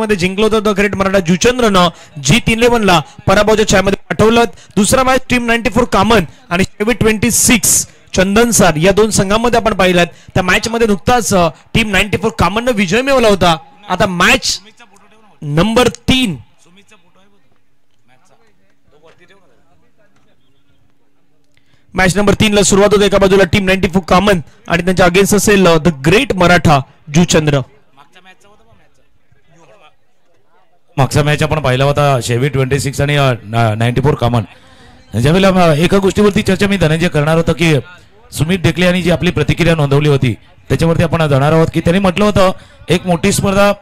मध्ये जिंकलो होतं द ग्रेट मराठा जुचंद्रनं G11 पराभवाच्या छायेमध्ये पाठवलं. दुसरा मॅच टीम 94 कामन आणि शेवी 26 चंदन सर या दोन संघांमध्ये आपण पाहिलात. त्या मॅच मध्ये नुकताच टीम 94 कामननं विजय मिळवला होता. आता मॅच नंबर 3 मॅच नंबर 3 ला सुरुवात होते. एका बाजूला टीम 94 कामन आणि त्यांच्या अगेन्स्ट असेल द ग्रेट मराठा जुचंद्र. मागचा मॅच आपण पाहिला होता शेवी 26 आणि 94 कामन. ज्यावेळेला एका गोष्टीवरती चर्चा मी धनंजय करणार होतो की सुमित ढेकले यांनी जी आपली प्रतिक्रिया नोंदवली होती त्याच्यावरती आपण जाणार आहोत की त्यांनी म्हटलं होतं एक मोठी स्पर्धा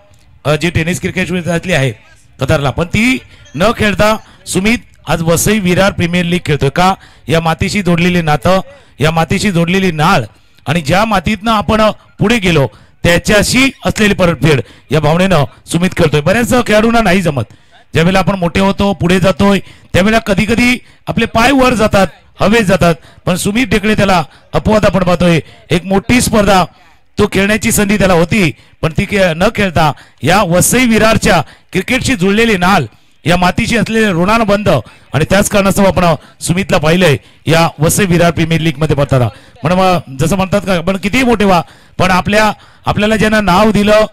जी टेनिस क्रिकेट विश्वातली आहे कतारला, पण ती न खेळता सुमित आज वसई विरार प्रीमियर लीग खेळतोय का? या मातीशी जोडलेली नातं, या मातीशी जोडलेली नाळ आणि ज्या मातीतनं आपण पुढे गेलो त्याच्याशी असलेली परतफेड या भावनेनं सुमित खेळतोय. बऱ्याच खेळाडूंना नाही जमत. ज्यावेळेला आपण मोठे होतो पुढे जातोय त्यावेळेला कधी कधी आपले पाय वर जातात, हवेत जातात, पण सुमित ढेकळे त्याला अपवाद आपण पाहतोय. एक मोठी स्पर्धा तो खेळण्याची संधी त्याला होती, पण ती न खेळता या वसई विरारच्या क्रिकेटशी जुळलेली नाल, या मातीशी असलेले ऋणानुबंध आणि त्याच कारणास्तव आपण सुमितला पाहिलंय या वसई विरार प्रीमियर लीग मध्ये पडताना. म्हणून जसं म्हणतात का आपण कितीही मोठे व्हा, पण आपल्याला ज्यांना नाव दिलं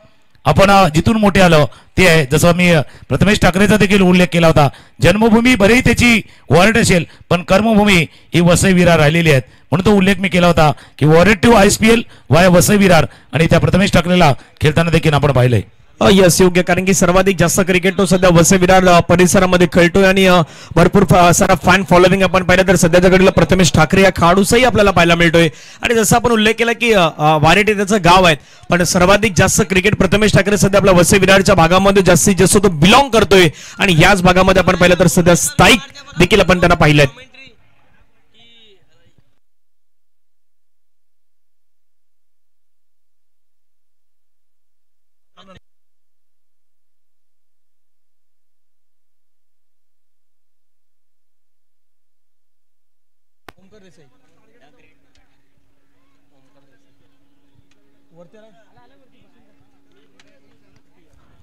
आपण जिथून मोठे आलो ते आहे. जसं मी प्रथमेश ठाकरेचा देखील उल्लेख केला होता. जन्मभूमी बरीही त्याची वॉरेट असेल पण कर्मभूमी ही वसई विरार राहिलेली आहेत. म्हणून तो उल्लेख मी केला होता की वॉरेट टू ISPL वाय वसई विरार आणि त्या प्रथमेश ठाकरेला खेळताना देखील आपण पाहिलंय. यस योग्य, कारण की सर्वाधिक जास्त क्रिकेट तो सध्या वसई विरार परिसरामध्ये खेळतोय आणि भरपूर सारा फॅन फॉलोविंग आपण पाहिलं तर सध्याच्या घडीला प्रथमेश ठाकरे या खेळाडूचाही आपल्याला पाहायला मिळतोय. आणि जसं आपण उल्लेख केला की वारेटे त्याचं गाव आहे, पण सर्वाधिक जास्त क्रिकेट प्रथमेश ठाकरे सध्या आपल्या वसई विरारच्या भागामध्ये जास्तीत जास्त तो बिलॉंग करतोय. आणि याच भागामध्ये आपण पाहिलं तर सध्या स्थायिक देखील आपण त्यांना पाहिलंय.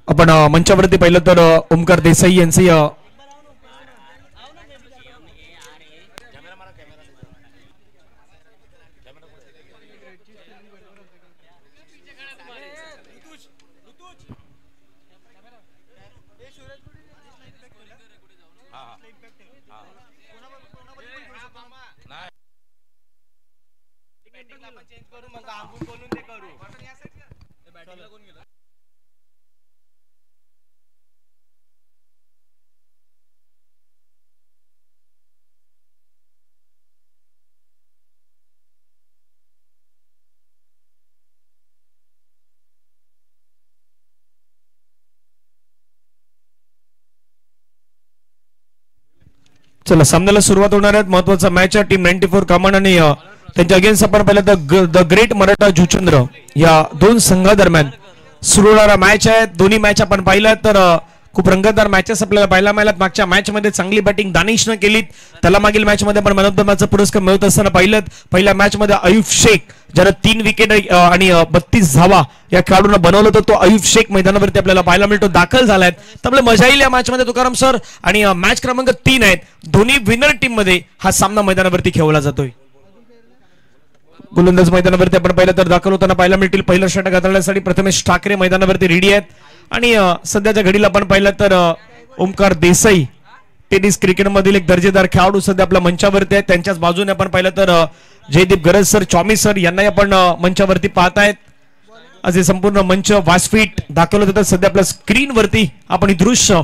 आपण मंचावरती पाहिलं तर ओमकार देसाई यांचे चला सामन्याला सुरुवात होणार आहे. महत्वाचा मॅच आहे टीम 94 कामन आणि त्यांच्या अगेन्स्ट आपण पाहिलं तर द ग्रेट मराठा जुचंद्र या दोन संघादरम्यान सुरू होणारा मॅच आहे. दोन्ही मॅच आपण पाहिलं तर खूप रंगतदार मॅचेस आपल्याला पाहायला मिळाल्यात. मागच्या मॅच मध्ये चांगली बॅटिंग दानिशनं केली, त्याला मागील मॅच मध्ये आपण मॅन ऑफ द मॅचचा पुरस्कार मिळवत असताना पाहिलं. पहिल्या मॅच मध्ये अयूब शेख ज्याला 3 विकेट आणि 32 धावा या खेळाडूंना बनवलं होतं, तो अयूब शेख मैदानावरती आपल्याला पाहायला मिळतो, दाखल झालाय. तर आपल्याला मजा येईल या मॅच मध्ये तुकाराम सर. आणि मॅच क्रमांक 3 आहेत. दोन्ही विनर टीम मध्ये हा सामना मैदानावरती खेळवला जातोय. गोलंदाज मैदानावरती आपण पाहिलं तर दाखल होताना पाहायला मिळतील. पहिलं षटक हाताळण्यासाठी प्रथमेश ठाकरे मैदानावरती रेडी आहेत. आणि सध्याच्या घडीला आपण पाहिलं तर ओमकार देसाई टेनिस क्रिकेट मधील एक दर्जेदार खेळाडू सध्या आपल्या मंचावरती आहेत. त्यांच्याच बाजूने आपण पाहिलं तर जयदीप गरज सर, चॉमी सर यांनाही आपण मंचावरती पाहतायत. असे संपूर्ण मंच वासफीट दाखवलं जातात. सध्या आपल्या स्क्रीनवरती आपण ही दृश्य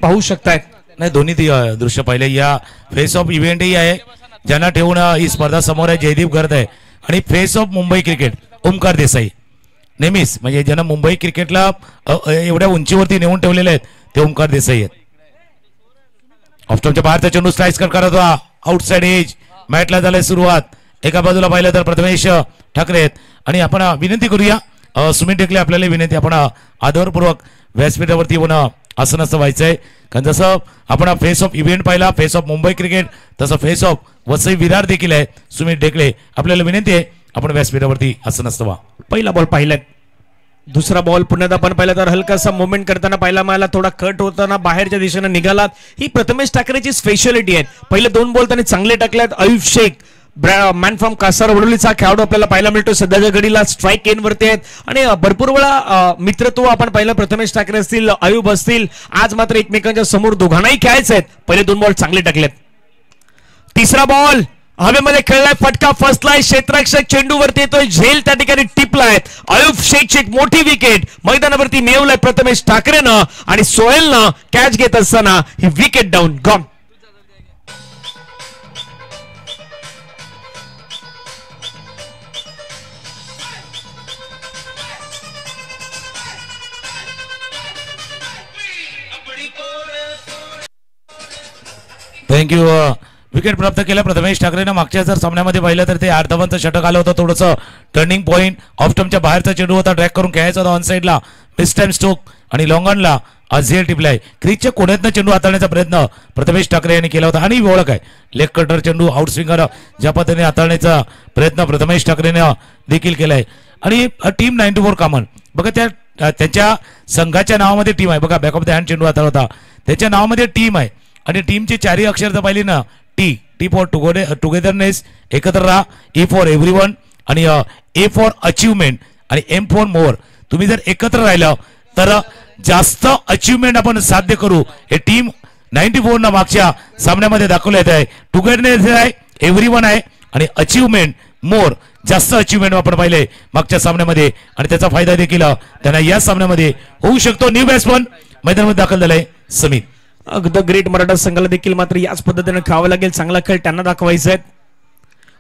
पाहू शकतायत. नाही दोन्ही दृश्य पाहिले. या फेस ऑफ इव्हेंटही आहे ज्यांना ठेवून ही स्पर्धा समोर आहे. जयदीप गर्द आहे आणि face of Mumbai cricket Omkar Desai. नेहमीच म्हणजे ज्यांना मुंबई क्रिकेटला एवढ्या उंचीवरती नेऊन ठेवलेले आहेत ते ओमकार देसाई आहेत. ऑफस्टॉपच्या बाहेरचा चेंडू स्लाइस करत होता आउटसाइड एज. मॅचला झालंय सुरुवात. एका बाजूला पाहिलं तर प्रथमेश ठाकरे आहेत आणि आपण विनंती करूया सुमित ढेकले आपल्याला विनंती, आपण आदरपूर्वक व्यासपीठावरती येऊन आसनस्थ व्हायचंय. कारण जसं आपण फेस ऑफ इव्हेंट पाहिला, फेस ऑफ मुंबई क्रिकेट, तसं फेस ऑफ वसई विरार देखील आहे. सुमित ढेकले आपल्याला विनंती आहे आपण व्यासपीठावरती आसनस्थ व्हा. पहिला बॉल पाहिलाय. दुसरा बॉल पुन्हा आपण पाहिला तर हलकासा मुवमेंट करताना पाहिला मला थोडा कट होताना बाहेरच्या दिशेने निघालात. ही प्रथमेश ठाकरेची स्पेशालिटी आहे. पहिले 2 बॉल त्यांनी चांगले टाकलेत. आयुब शेख मॅन फ्रॉम कासार वडोलीचा खेळाडू आपल्याला पाहायला मिळतो. सध्याच्या घडीला स्ट्राईक एन वरती आहेत आणि भरपूर वेळा मित्रत्व आपण पाहिलं. प्रथमेश ठाकरे असतील, आयुब असतील, आज मात्र एकमेकांच्या समोर दोघांनाही खेळायचे आहेत. पहिले 2 बॉल चांगले टाकलेत. तिसरा बॉल हवेमध्ये खेळलाय, फटका फसलाय, क्षेत्ररक्षक चेंडूवरती येतोय, झेल त्या ठिकाणी टिपलाय. आयुब शेखची एक मोठी विकेट मैदानावरती मिळवलाय प्रथमेश ठाकरेनं आणि सोहेलनं कॅच घेत असताना ही wicket down gone. Thank you. Wicket प्राप्त केला प्रथमेश ठाकरेनं. मागच्या जर सामन्यामध्ये पाहिलं तर ते अर्धवंत षटक आलं होतं. थोडंसं टर्निंग पॉईंट ऑफ स्टंपच्या बाहेरचा चेंडू होता, ट्रॅक करून खेळायचा होता ऑन साईडला, मिस टाइम स्ट्रोक आणि लॉंगॉनला आज झेल टिपलाय. क्रीजच्या कोण्यातनं चेंडू हाताळण्याचा प्रयत्न प्रथमेश ठाकरे यांनी केला होता आणि ओळख आहे लेग कटर चेंडू आउट स्विंगर ज्या पद्धतीने हाताळण्याचा प्रयत्न प्रथमेश ठाकरेनं देखील केलाय. आणि टीम 94 कॉमन बघा त्याच्या संघाच्या नावामध्ये टीम आहे. बघा बॅक ऑफ द हँड चेंडू हाताळता त्याच्या नावामध्ये टीम आहे आणि टीमची 4ही अक्षर जर पाहिली ना, टी फॉर टुगेदरनेस, एकत्र राहा, E फॉर एव्हरीवन आणि A फॉर अचिव्हमेंट आणि M फॉर मोर. तुम्ही जर एकत्र राहिलं तर जास्त अचिव्हमेंट आपण साध्य करू. हे टीम 94 न मागच्या सामन्यामध्ये दाखवलं येत आहे. टुगेदरनेस आहे, एव्हरीवन आहे आणि अचिव्हमेंट मोर, जास्त अचिव्हमेंट आपण पाहिले मागच्या सामन्यामध्ये आणि त्याचा फायदा देखील त्यांना या सामन्यामध्ये होऊ शकतो. न्यू बॅट्समन मैदानामध्ये दाखल झालाय समीर. द ग्रेट मराठा संघाला देखील मात्र याच पद्धतीने खेळावं लागेल. चांगला खेळ त्यांना दाखवायचा आहे.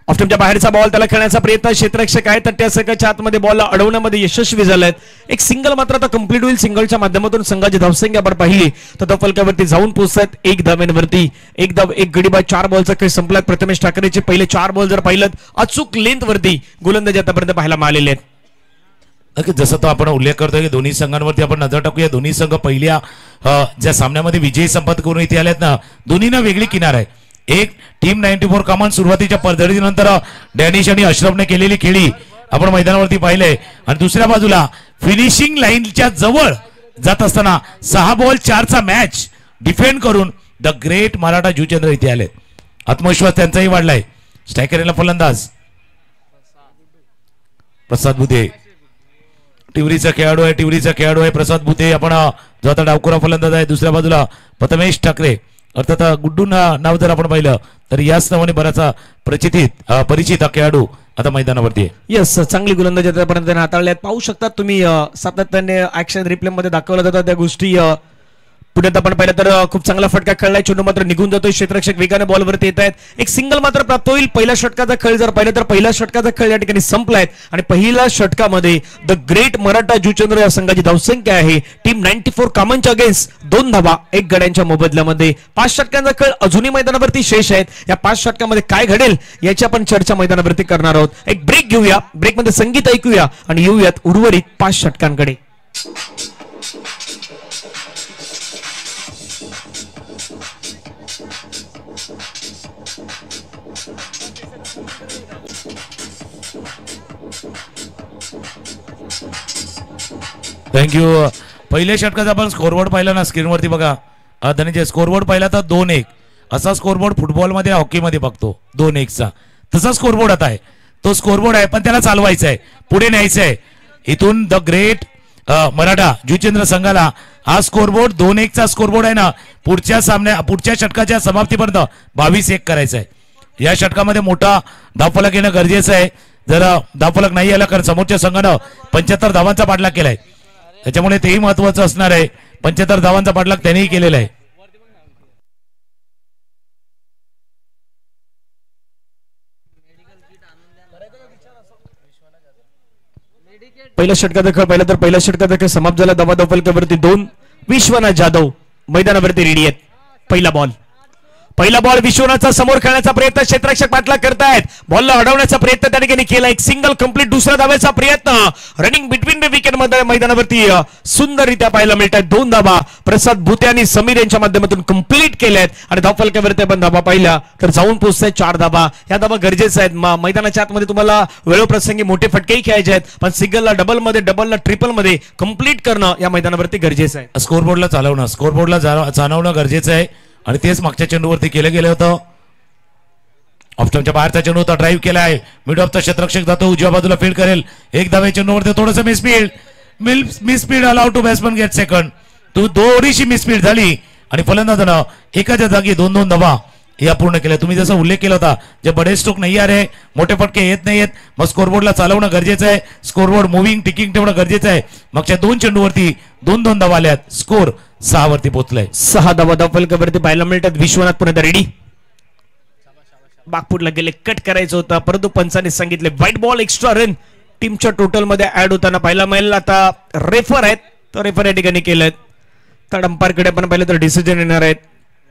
ऑफ्टमच्या बाहेरचा बॉल त्याला खेळण्याचा प्रयत्न, क्षेत्ररक्षक आहे तर त्या संघाच्या आतमध्ये बॉलला अडवण्यामध्ये यशस्वी झालेत. एक सिंगल मात्र आता कंप्लीट होईल. सिंगलच्या माध्यमातून संघाची धावसंख्या आपण पाहिली तर फलकावरती जाऊन पोहोचतात 1 धावेवरती. 1 धाव 1 गडी बाद. 4 बॉलचा खेळ संपलात. प्रथमेश ठाकरेचे पहिले 4 बॉल जर पाहिलं अचूक लेंथ वरती गोलंदाजी आतापर्यंत पाहायला मिळालेले आहेत. जसं तो आपण उल्लेख करतोय की दोन्ही संघांवरती आपण नजर टाकूया. दोन्ही संघ पहिल्या ज्या सामन्यामध्ये विजयी संपादन करून इथे आलेत ना, दोन्हीना वेगळी किनार आहे. एक टीम 94 कॉमन सुरुवातीच्या पडझडीनंतर डॅनिश आणि अशरफने केलेली खेळी आपण मैदानावरती पाहिलंय आणि दुसऱ्या बाजूला फिनिशिंग लाईनच्या जवळ जात असताना 6 बॉल 4चा मॅच डिफेंड करून द ग्रेट मराठा जुचंद्र इथे आलेत. आत्मविश्वास त्यांचाही वाढलाय. स्ट्रायकरला फलंदाज प्रसाद बुधे, टिवरीचा खेळाडू आहे प्रसाद बुधे. आपण जो आता डावखुरा फलंदाज आहे. दुसऱ्या बाजूला प्रथमेश ठाकरे अर्थात गुड्डू नाव जर आपण पाहिलं तर याच नावाने बराचसा परिचित खेळाडू आता मैदानावरती आहे. यस, चांगली गोलंदाजी आतापर्यंत हाताळल्यात. पाहू शकता तुम्ही सातत्याने ऍक्शन रिप्ले मध्ये दाखवल्या जातात त्या गोष्टी. पुण्यात आपण पाहिलं तर खूप चांगला फटका खेळलाय. चेंडू मात्र निघून जातोय. क्षेत्ररक्षक वेगाने बॉलवरती येत आहेत. एक सिंगल मात्र प्राप्त होईल. पहिल्या षटकाचा खेळ जर पाहिलं तर पहिल्या षटकाचा खेळ या ठिकाणी संपलाय आणि पहिल्या षटकामध्ये द ग्रेट मराठा जुचंद्र या संघाची धावसंख्या आहे टीम 94 कॉमनच्या अगेन्स्ट 2 धावा 1 गड्यांच्या मोबदल्यामध्ये. 5 षटकांचा खेळ अजूनही मैदानावरती शेष आहेत. या 5 षटकामध्ये काय घडेल याची आपण चर्चा मैदानावरती करणार आहोत. एक ब्रेक घेऊया. ब्रेकमध्ये संगीत ऐकूया आणि येऊयात उर्वरित 5 षटकांकडे. थँक्यू. पहिल्या षटकाचा आपण स्कोरबोर्ड पाहिला ना स्क्रीनवरती बघा धनंजय. स्कोरबोर्ड पाहिला तर 2-1 असा स्कोरबोर्ड फुटबॉलमध्ये हॉकीमध्ये बघतो 2-1चा. तसा स्कोरबोर्ड आता आहे. तो स्कोरबोर्ड आहे पण त्याला चालवायचा आहे, पुढे न्यायचं आहे. इथून द ग्रेट मराठा जुचंद्र संघाला हा स्कोरबोर्ड 2-1चा स्कोरबोर्ड आहे ना, पुढच्या षटकाच्या समाप्तीपर्यंत 22-1 करायचा आहे. या षटकामध्ये मोठा धावफलक येणं गरजेचं आहे. जर धावफलक नाही आला कारण समोरच्या संघानं 75 धावांचा पाठलाग केलाय, त्याच्यामुळे तेही महत्वाचं असणार आहे. 75 धावांचा पाठलाग त्यांनीही केलेला आहे. पहिल्या षटकाचा खेळ पाहिला तर पहिल्या षटकाचा खेळ समाप्त झाला. धावा फलकावरती 2. विश्वनाथ जाधव मैदानावरती रेडी आहेत. पहिला बॉल पहिला बॉल विश्वनाथचा समोर खेळण्याचा प्रयत्न क्षेत्ररक्षक पाठलाग करतायत. बॉलला अडवण्याचा प्रयत्न त्या ठिकाणी केला. एक सिंगल कंप्लीट दुसरा धावाचा प्रयत्न रनिंग बिटवीन द विकेट मैदानावरती सुंदररित्या पाहायला मिळतात. 2 धावा प्रसाद भुते आणि समीर यांच्या माध्यमातून कंप्लीट केल्यात आणि धावफलकावरती आपण धावा पाहिल्या तर जाऊन पोहोचतायत 4 धावा. या धावा गरजेच्या आहेत. मैदानाच्या आतमध्ये तुम्हाला वेळोप्रसंगी मोठे फटकेही खेळायचे आहेत पण सिंगलला डबलमध्ये डबलला ट्रिपलमध्ये कंप्लीट करणं या मैदानावरती गरजेचं आहे. स्कोरबोर्डला चालवणं स्कोरबोर्डला चालवणं गरजेचं आहे आणि तेच मागच्या चेंडूवरती केलं गेलं होतं. ऑफस्टंपच्या बाहेरचा चेंडू होता. ड्राईव्ह केलाय. मिड ऑफचा क्षेत्ररक्षक जातो उजव्या बाजूला फील्ड करेल. एक धावे चेंडूवरती थोडंसं misfield allowed to batsman get second. थोडीशी मिसफील्ड झाली आणि फलंदाजानं एकाच्या जागी 2-2 धावा या पूर्ण केल्या. तुम्ही जसा उल्लेख केला होता जे बडे स्ट्रोक नाही आहे मोठे फटके येत नाहीयेत मग स्कोरबोर्डला चालवणं गरजेचं आहे. स्कोरबोर्ड मुव्हिंग टिकिंग ठेवणं गरजेचं आहे. मागच्या 2 चेंडूवरती 2-2 धावा आल्यात. स्कोर 6 वरती पोहोचलाय. 6 धावा धावफलकावरती पाहायला मिळतात. विश्वनाथ पुन्हा रेडी. बागपूरला गेले कट करायचं होतं परंतु पंचाने सांगितले व्हाईट बॉल एक्स्ट्रा रन टीमच्या टोटल मध्ये ऍड होताना पाहायला मिळेल. आता रेफर आहेत तर रेफर या ठिकाणी केलेत. तर अंपायरकडे आपण पाहिलं तर डिसिजन येणार आहेत.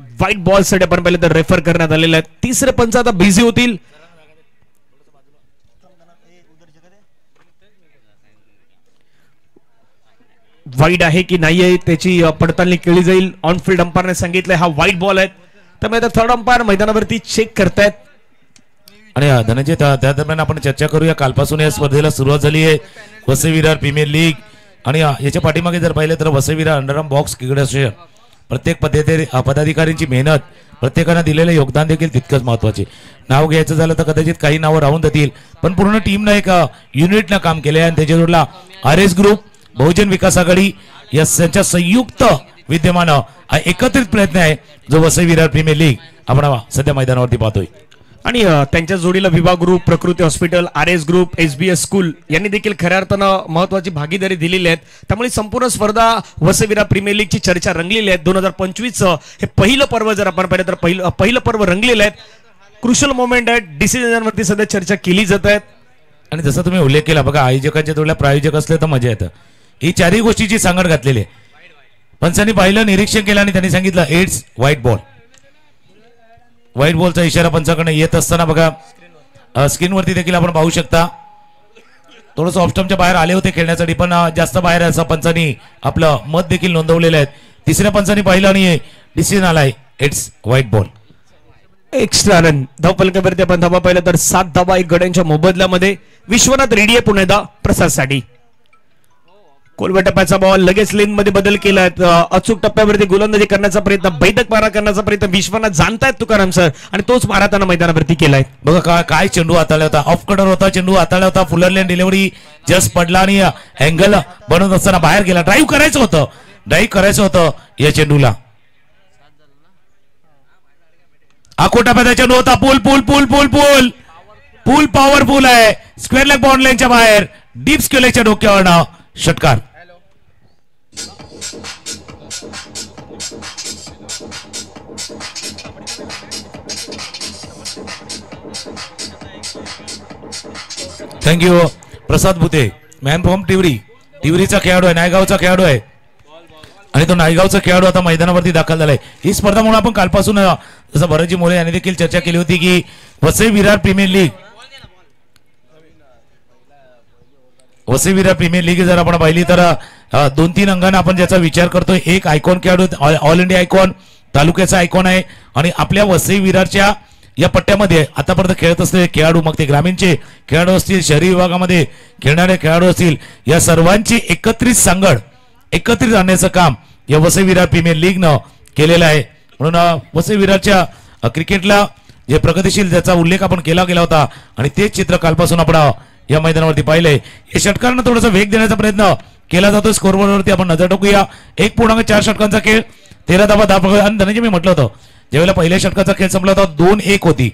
व्हाईट बॉल साठी आपण पाहिलं तर रेफर करण्यात आलेले आहेत. तिसरे पंच आता बिझी होतील. वाईड आहे की नाही आहे त्याची पडताळणी केली जाईल. ऑन फील्ड अंपायरने सांगितलंय हा व्हाईट बॉल आहे त्यामुळे थर्ड अंपायर मैदानावरती चेक करतायत. आणि धनंजय त्या दरम्यान आपण चर्चा करूया. कालपासून या स्पर्धेला सुरुवात झाली आहे. वसई विरार प्रीमियर लीग आणि याच्या पाठीमागे जर पाहिलं तर Vasai Virar underarm box cricket association प्रत्येक पदाधिकाऱ्यांची मेहनत प्रत्येकानं दिलेलं योगदान देखील तितकंच महत्वाचे. नाव घ्यायचं झालं तर कदाचित काही नावं राहून जातील पण पूर्ण टीमनं एक युनिटनं काम केलं आहे आणि त्याच्या जोडला RS ग्रुप बहुजन विकास आघाडी यांच्या संयुक्त विद्यमानं हा एकत्रित प्रयत्न आहे जो वसई विरार प्रीमियर लीग आपण सध्या मैदानावरती पाहतोय. आणि त्यांच्या जोडीला विभाग ग्रुप प्रकृती hospital RS group SBS school यांनी देखील खऱ्या अर्थानं महत्वाची भागीदारी दिलेली आहे. त्यामुळे संपूर्ण स्पर्धा वसई विरार प्रीमियर लीगची चर्चा रंगलेली आहे. 2025 हे पहिलं पर्व जर आपण पाहिलं तर पहिलं पर्व रंगलेलं आहे. क्रुशल मोमेंट आहे. डिसिजनवरती सध्या चर्चा केली जात आहे. आणि जसं तुम्ही उल्लेख केला बघा आयोजकांच्या जोडल्या प्रायोजक असले तर मजा येतं. ही 4ही गोष्टीची सांगड घातलेली आहे. पंचांनी पाहिलं निरीक्षण केलं आणि त्यांनी सांगितलं इट्स व्हाईट बॉल. व्हाईट बॉलचा इशारा पंचाकडे येत असताना बघा स्क्रीनवरती देखील आपण पाहू शकता. थोडंसं ऑफस्टंपच्या बाहेर आले होते खेळण्यासाठी पण जास्त बाहेर असं पंचांनी आपलं मत देखील नोंदवलेलं आहे. तिसऱ्या पंचांनी पाहिलं आणि डिसिजन आलाय it's white ball. Extra run धावफलकावरती आपण धावा पाहिलं तर 7 धावा 1 गड्यांच्या मोबदल्यामध्ये. विश्वनाथ रेडी आहे पुन्हा प्रसादसाठी. कोलव्या टप्प्याचा बॉल लगेच लेन मध्ये बदल केलाय. अचूक टप्प्यावरती गोलंदाजी करण्याचा प्रयत्न बैठक मारा करण्याचा प्रयत्न विश्वनाथ जाणतायत तुकाराम सर आणि तोच मारा त्यांना मैदानावरती केलाय. बघा काय चेंडू हाताळला होता. ऑफ कटर होता चेंडू हाताळला होता. फुलर लेन डिलिव्हरी जस्ट पडला आणि अँगल बनवत असताना बाहेर गेला. ड्राईव्ह करायचं होतं या चेंडूला. आखोटा टप्प्याचा चेंडू होता. पूल पॉवरफुल आहे. स्क्वेअर लेग बाउंड लाईनच्या बाहेर डीप स्क्वेअरच्या डोक्यावरनं षटकार. थँक्यू प्रसाद भुते मॅन फ्रॉम तिवरीचा खेळाडू आहे. नायगावचा खेळाडू आहे आणि तो नायगावचा खेळाडू आता मैदानावरती दाखल झालाय. ही स्पर्धा म्हणून आपण कालपासून जसं भरतजी मोरे यांनी देखील चर्चा केली होती की वसई विरार प्रीमियर लीग जर आपण पाहिली तर 2-3 अंगाने आपण ज्याचा विचार करतोय. एक आयकॉन खेळाडू ऑल इंडिया आयकॉन तालुक्याचा आयकॉन आहे आणि आपल्या वसई विरारच्या या पट्ट्यामध्ये आतापर्यंत खेळत असलेले खेळाडू मग ते ग्रामीणचे खेळाडू असतील शहरी विभागामध्ये खेळणारे खेळाडू असतील या सर्वांची एकत्रित सांगड एकत्रित आणण्याचं काम या वसई विरार प्रीमियर लीगनं केलेलं आहे. म्हणून वसई विरारच्या क्रिकेटला जे प्रगतिशील ज्याचा उल्लेख आपण केला गेला होता आणि तेच चित्र कालपासून आपण या मैदानावरती पाहिलंय. या षटकांना थोडासा वेग देण्याचा प्रयत्न केला जातो. स्कोरबोर्डवरती आपण नजर टाकूया. 1.4 षटकांचा खेळ 13 धावा आणि धनंजय मी म्हटलं होतं ज्यावेळेला पहिल्या षटकाचा खेळ संपला होता 2-1 होती.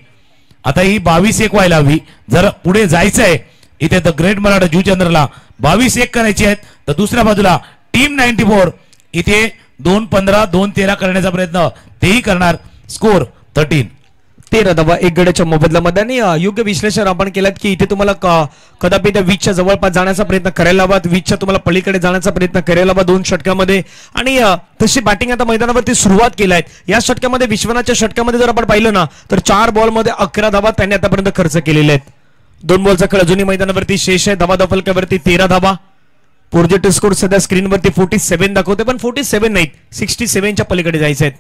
आता ही 22-1 व्हायला हवी. जर पुढे जायचंय इथे द ग्रेट मराठा जुचंद्रला 22-1 करायची आहेत तर दुसऱ्या बाजूला टीम 94 इथे 2-15 2-13 करण्याचा प्रयत्न तेही करणार. स्कोर 13. 13 धावा 1 गड्याच्या मोबदल्यामध्ये. आणि योग्य विश्लेषण आपण केलं की इथे तुम्हाला कदापि त्या वीजच्या जवळपास जाण्याचा प्रयत्न करायला हवा, वीजच्या तुम्हाला पलीकडे जाण्याचा प्रयत्न करायला हवा 2 षटकामध्ये. आणि तशी बॅटिंग आता मैदानावरती सुरुवात केली आहे. या षटकामध्ये विश्वनाथच्या षटकामध्ये जर आपण पाहिलं ना तर 4 बॉलमध्ये 11 धावा त्यांनी आतापर्यंत खर्च केलेले आहेत. 2 बॉलचा खेळ अजूनही मैदानावरती शेष आहे. धावा फलकावरती 13 धावा. प्रोजेक्ट स्कोर सध्या स्क्रीनवरती 47 दाखवते, पण 47 नाहीत, 67च्या पलीकडे जायचे आहेत.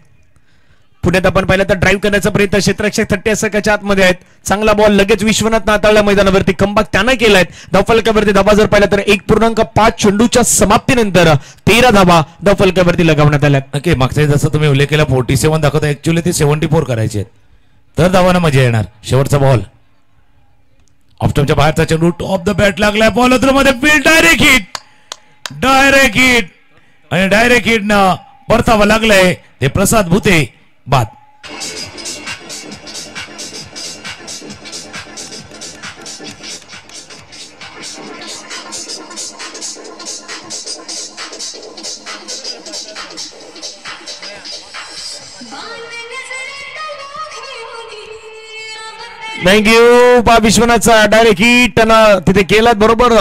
पुण्यात आपण पाहिलं तर ड्राईव्ह करण्याचा प्रयत्न क्षेत्ररक्षक 30 सेकंदाच्या आतमध्ये आहेत. चांगला बॉल लगेच विश्वनाथ नाताळल्या मैदानावरती कमबॅक त्यानं केलाय. धावफलकावरती धावा जर पाहिला तर 1.5 चेंडूच्या समाप्तीनंतर 13 धावा धावफलकावरती लगावण्यात आल्या. ओके, मागच्या जसं तुम्ही उल्लेख केला 47 दाखवता, ऍक्च्युअली ते 74 करायचे आहेत, तर धावांना मजा येणार. शेवटचा बॉल ऑफस्टंपच्या बाहेरचा चेंडू, टॉप द बॅट लागलाय, बॉल मध्ये फील्ड डायरेक्ट हिट आणि डायरेक्ट हिट ना परतावा लागलाय ते प्रसाद भुते बाद. थँक्यू. विश्वनाथचा डायरेक्ट हिट त्यांना तिथे केलात बरोबर.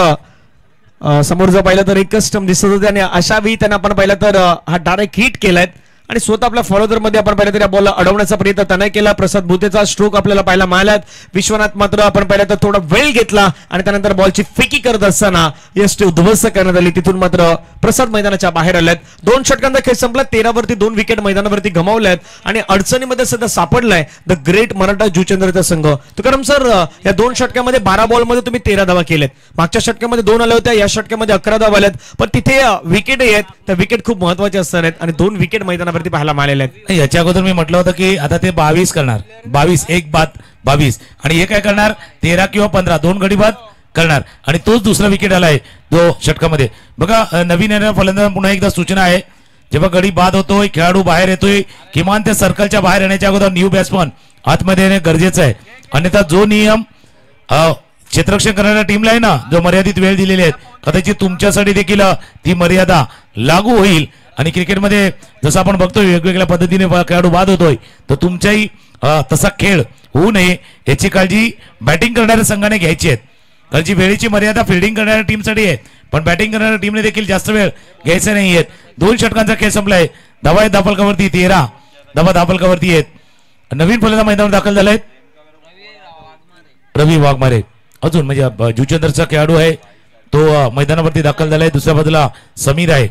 समोर जर पाहिलं तर एकच स्टंप दिसत होते आणि अशा वेळी त्यांना आपण पाहिलं तर हा डायरेक्ट हिट केलाय आणि स्वतः आपल्या फॉलोअर मध्ये आपण पाहिलं तर या बॉलला अडवण्याचा प्रयत्न त्याने केला. प्रसाद भुतेचा स्ट्रोक आपल्याला पाहायला मिळाला. विश्वनाथ मात्र आपण पाहिलं तर थोडा वेळ घेतला आणि त्यानंतर बॉलची फेकी करत असताना यष्टी उद्ध्वस्त करण्यात आली. तिथून मात्र प्रसाद मैदानाच्या बाहेर आल्यात. 2 षटकांचा खेळ संपला. 13 वरती 2 विकेट मैदानावरती गमावल्यात आणि अडचणीमध्ये सध्या सापडलाय द ग्रेट मराठा जुचंद्रचा संघ. तुकाराम सर, या 2 षटकामध्ये 12 बॉलमध्ये तुम्ही 13 धावा केल्यात. मागच्या षटकामध्ये 2 आल्या होत्या, या षटकामध्ये 11 धावा आल्यात, पण तिथे विकेट आहेत. त्या विकेट खूप महत्वाचे असणार आहेत आणि 2 विकेट मैदानावरती पाहायला मिळालेले आहेत. याच्या अगोदर मी म्हटलं होतं की आता ते 22 करणार, 22 एक बाद 22 आणि हे काय करणार 13 किंवा 15 2 गडी बाद करणार आणि तोच दुसरा विकेट आलाय जो षटकामध्ये. बघा, नवीन येणाऱ्या फलंदाज पुन्हा एकदा सूचना आहे, जेव्हा गडी बाद होतोय, खेळाडू बाहेर येतोय, किमान त्या सर्कलच्या बाहेर येण्याच्या अगोदर न्यू बॅट्समन आतमध्ये येणे गरजेचं आहे. अन्यथा जो नियम क्षेत्ररक्षण करणाऱ्या टीमला आहे ना, जो मर्यादित वेळ दिलेली आहे, कदाचित तुमच्यासाठी देखील ती मर्यादा लागू होईल. आणि क्रिकेटमध्ये जसं आपण बघतोय वेगवेगळ्या पद्धतीने खेळाडू बाद होतोय, तर तुमच्याही तसा खेळ होऊ नये याची काळजी बॅटिंग करणाऱ्या संघाने घ्यायची आहे. कारण जी वेळेची मर्यादा फिल्डिंग करणाऱ्या टीमसाठी आहे, पण बॅटिंग करणाऱ्या टीमने देखील जास्त वेळ घ्यायचा नाहीये. 2 षटकांचा खेळ संपलाय. धावा आहेत धावफलकावरती 13 धावा धावफलकावरती आहेत. नवीन फलंदाज मैदानावर दाखल झालाय रवी वाघमारे. अजून म्हणजे जुचंद्रचा खेळाडू आहे तो मैदानावरती दाखल झालाय. दुसऱ्या बाजूला समीर आहे.